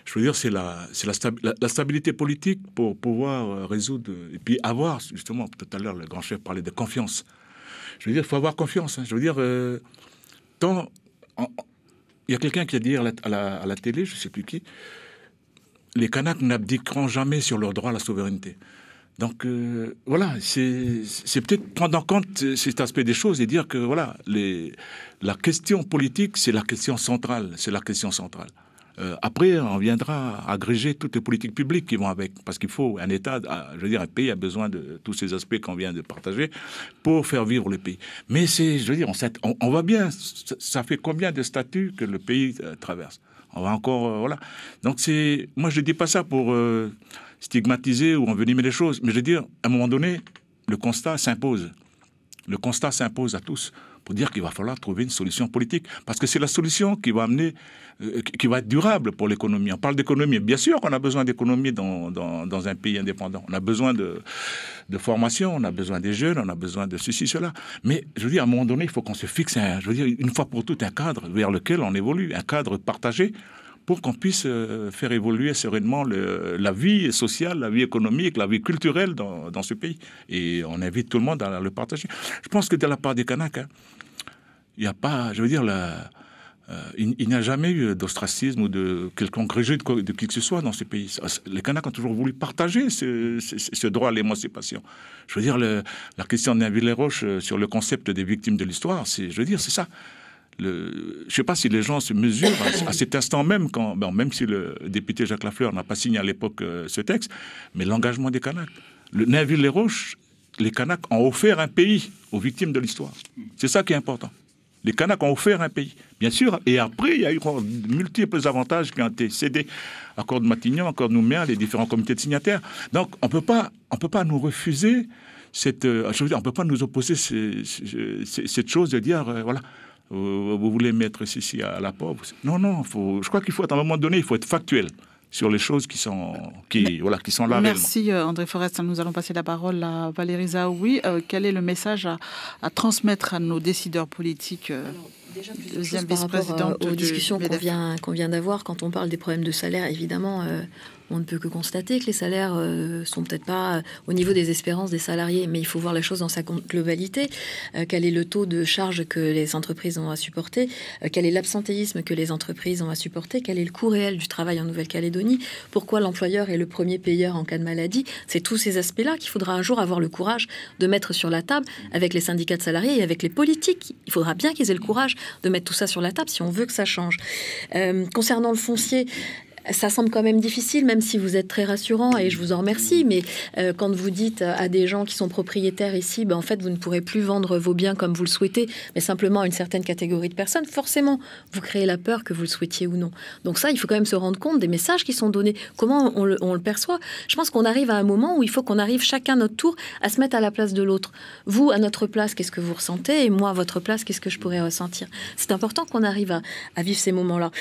Je veux dire, c'est la stabilité politique pour pouvoir résoudre, et puis avoir, justement, tout à l'heure, le grand chef parlait de confiance. Je veux dire, il faut avoir confiance. Hein. Je veux dire, il y a quelqu'un qui a dit à la télé, je ne sais plus qui, les Kanaks n'abdiqueront jamais sur leur droit à la souveraineté. Donc voilà, c'est peut-être prendre en compte cet aspect des choses et dire que voilà, la question politique, c'est la question centrale, après, on viendra agréger toutes les politiques publiques qui vont avec, parce qu'il faut un État, je veux dire, un pays a besoin de tous ces aspects qu'on vient de partager pour faire vivre le pays. Mais je veux dire, on va bien, ça fait combien de statuts que le pays traverse? On va encore, voilà. Donc moi je dis pas ça pour stigmatiser ou envenimer les choses. Mais je veux dire, à un moment donné, le constat s'impose. Le constat s'impose à tous pour dire qu'il va falloir trouver une solution politique. Parce que c'est la solution qui va amener, qui va être durable pour l'économie. On parle d'économie. Bien sûr qu'on a besoin d'économie dans un pays indépendant. On a besoin de formation, on a besoin des jeunes, on a besoin de ceci, cela. Mais je veux dire, à un moment donné, il faut qu'on se fixe, je veux dire, une fois pour toutes, un cadre vers lequel on évolue, un cadre partagé, pour qu'on puisse faire évoluer sereinement la vie sociale, la vie économique, la vie culturelle dans ce pays. Et on invite tout le monde à le partager. Je pense que de la part des Kanaks, il n'y a pas, je veux dire, il n'y a jamais eu d'ostracisme ou de quelconque rejet de qui que ce soit dans ce pays. Les Kanaks ont toujours voulu partager ce droit à l'émancipation. Je veux dire, la question de Nainville-les-Roches sur le concept des victimes de l'histoire, je veux dire, c'est ça. Je ne sais pas si les gens se mesurent à cet instant même, même si le député Jacques Lafleur n'a pas signé à l'époque ce texte, mais l'engagement des Kanaks. Le Nainville-les-Roches, les Kanaks ont offert un pays aux victimes de l'histoire. C'est ça qui est important. Les Kanaks ont offert un pays, bien sûr, et après, il y a eu multiples avantages qui ont été cédés. Accord de Matignon, accord de Nouméa, les différents comités de signataires. Donc, on peut pas nous refuser on ne peut pas nous opposer cette chose de dire, voilà, vous voulez mettre ceci à la pauvre. Non, je crois qu'il faut, à un moment donné, il faut être factuel sur les choses qui sont là. Merci André Forest. Nous allons passer la parole à Valérie Zaoui. Quel est le message à transmettre à nos décideurs politiques? Déjà, deuxième vice-présidente aux discussions qu'on vient d'avoir, quand on parle des problèmes de salaire, évidemment, on ne peut que constater que les salaires sont peut-être pas au niveau des espérances des salariés, mais il faut voir la chose dans sa globalité. Quel est le taux de charge que les entreprises ont à supporter? Quel est l'absentéisme que les entreprises ont à supporter? Quel est le coût réel du travail en Nouvelle-Calédonie? Pourquoi l'employeur est le premier payeur en cas de maladie? C'est tous ces aspects-là qu'il faudra un jour avoir le courage de mettre sur la table avec les syndicats de salariés et avec les politiques. Il faudra bien qu'ils aient le courage de mettre tout ça sur la table si on veut que ça change. Concernant le foncier, ça semble quand même difficile, même si vous êtes très rassurant et je vous en remercie. Mais quand vous dites à des gens qui sont propriétaires ici, en fait, vous ne pourrez plus vendre vos biens comme vous le souhaitez, mais simplement à une certaine catégorie de personnes, forcément, vous créez la peur que vous le souhaitiez ou non. Donc ça, il faut quand même se rendre compte des messages qui sont donnés, comment on le perçoit. Je pense qu'on arrive à un moment où il faut qu'on arrive chacun à notre tour à se mettre à la place de l'autre. Vous, à notre place, qu'est-ce que vous ressentez? Et moi, à votre place, qu'est-ce que je pourrais ressentir? C'est important qu'on arrive à vivre ces moments-là.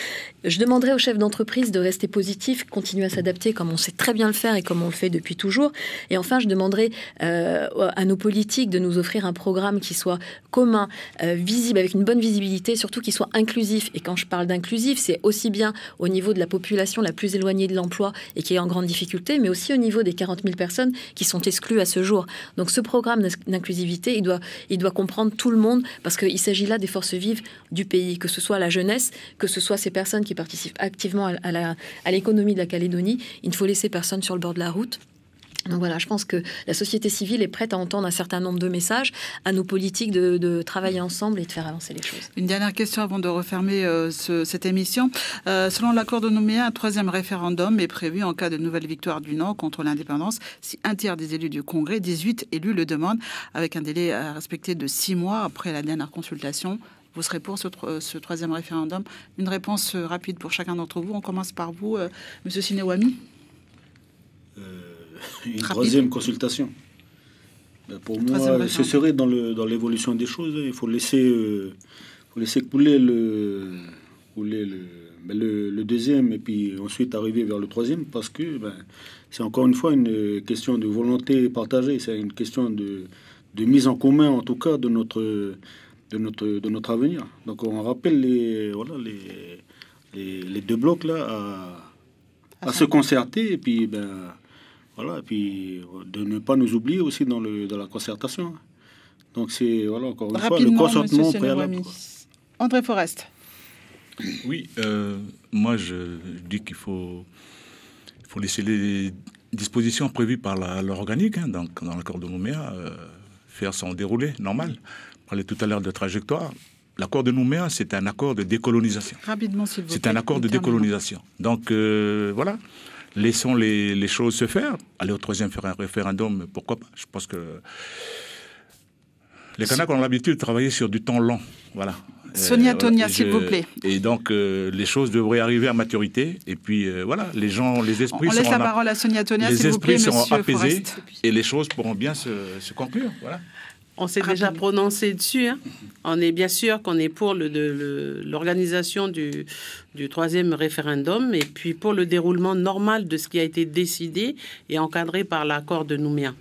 Je demanderai aux chefs d'entreprise de rester positif, continuer à s'adapter comme on sait très bien le faire et comme on le fait depuis toujours. Et enfin, je demanderai à nos politiques de nous offrir un programme qui soit commun, visible, avec une bonne visibilité, surtout qui soit inclusif. Et quand je parle d'inclusif, c'est aussi bien au niveau de la population la plus éloignée de l'emploi et qui est en grande difficulté, mais aussi au niveau des 40 000 personnes qui sont exclues à ce jour. Donc ce programme d'inclusivité, il doit comprendre tout le monde parce qu'il s'agit là des forces vives du pays, que ce soit la jeunesse, que ce soit ces personnes qui participent activement à l'économie de la Calédonie. Il ne faut laisser personne sur le bord de la route. Donc voilà, je pense que la société civile est prête à entendre un certain nombre de messages, à nos politiques de travailler ensemble et de faire avancer les choses. Une dernière question avant de refermer cette émission. Selon l'accord de Nouméa, un 3e référendum est prévu en cas de nouvelle victoire du non contre l'indépendance. Si un tiers des élus du Congrès, 18 élus le demandent, avec un délai à respecter de 6 mois après la dernière consultation. Vous serez pour ce 3e référendum? Une réponse rapide pour chacun d'entre vous. On commence par vous, Monsieur Sinewami. Une 3e consultation. Pour moi, ce serait dans l'évolution des choses. Il faut laisser couler le 2e et puis ensuite arriver vers le 3e, parce que c'est encore une fois une question de volonté partagée. C'est une question de mise en commun, en tout cas, de notre avenir. Donc on rappelle les 2 blocs là à se concerter et puis voilà, et puis de ne pas nous oublier aussi dans la concertation. Donc c'est encore une fois le consentement préalable. André Forest. Oui, moi je dis qu'il faut laisser les dispositions prévues par l'organique, donc dans l'accord de Nouméa, faire son déroulé normal. On parlait tout à l'heure de trajectoire. L'accord de Nouméa, c'est un accord de décolonisation. Rapidement, s'il vous plaît. C'est un accord de décolonisation. Donc voilà. Laissons les choses se faire. Aller au 3e référendum, pourquoi pas? Je pense que les Kanaks ont l'habitude de travailler sur du temps long. Voilà. Sonia Tonia, s'il vous plaît. Et donc, les choses devraient arriver à maturité. Et puis, voilà, les esprits on laisse la parole à Sonia Tonia, s'il vous plaît, les esprits seront apaisés Forest. et les choses pourront bien se conclure. Voilà. On s'est déjà prononcé dessus. On est bien sûr qu'on est pour l'organisation du 3e référendum et puis pour le déroulement normal de ce qui a été décidé et encadré par l'accord de Nouméa.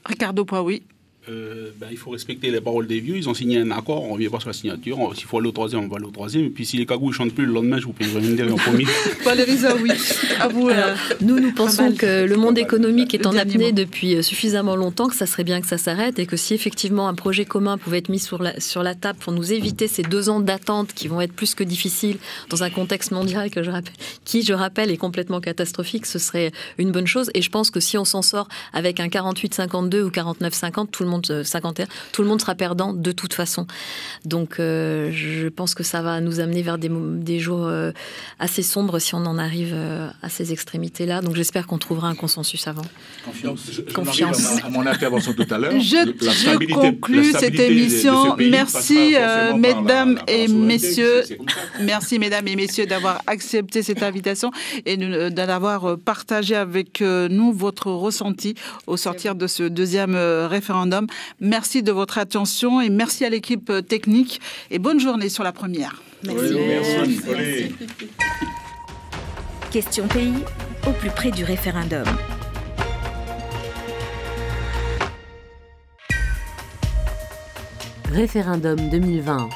Ricardo Pouaoui. Il faut respecter les paroles des vieux. Ils ont signé un accord, on ne vient pas sur la signature. S'il faut aller au 3e, on va aller au 3e. Et puis si les cagous ne chantent plus le lendemain, je vous payerai une dernière promis. Valérie Zaoui, à vous. Nous pensons que le monde économique est en apnée depuis suffisamment longtemps, que ça serait bien que ça s'arrête et que si effectivement un projet commun pouvait être mis sur la table pour nous éviter ces 2 ans d'attente qui vont être plus que difficiles dans un contexte mondial qui, je rappelle, est complètement catastrophique, ce serait une bonne chose. Et je pense que si on s'en sort avec un 48-52 ou 49-50, tout le monde 51, tout le monde sera perdant de toute façon. Donc je pense que ça va nous amener vers des jours assez sombres si on en arrive à ces extrémités-là. Donc j'espère qu'on trouvera un consensus avant. Confiance. À mon intervention tout à l'heure. Je conclus cette émission. Merci mesdames et messieurs. Merci mesdames et messieurs d'avoir accepté cette invitation et d'avoir partagé avec nous votre ressenti au sortir de ce 2e référendum. Merci de votre attention et merci à l'équipe technique et bonne journée sur la première. Merci. Merci. Question pays au plus près du référendum. Référendum 2020.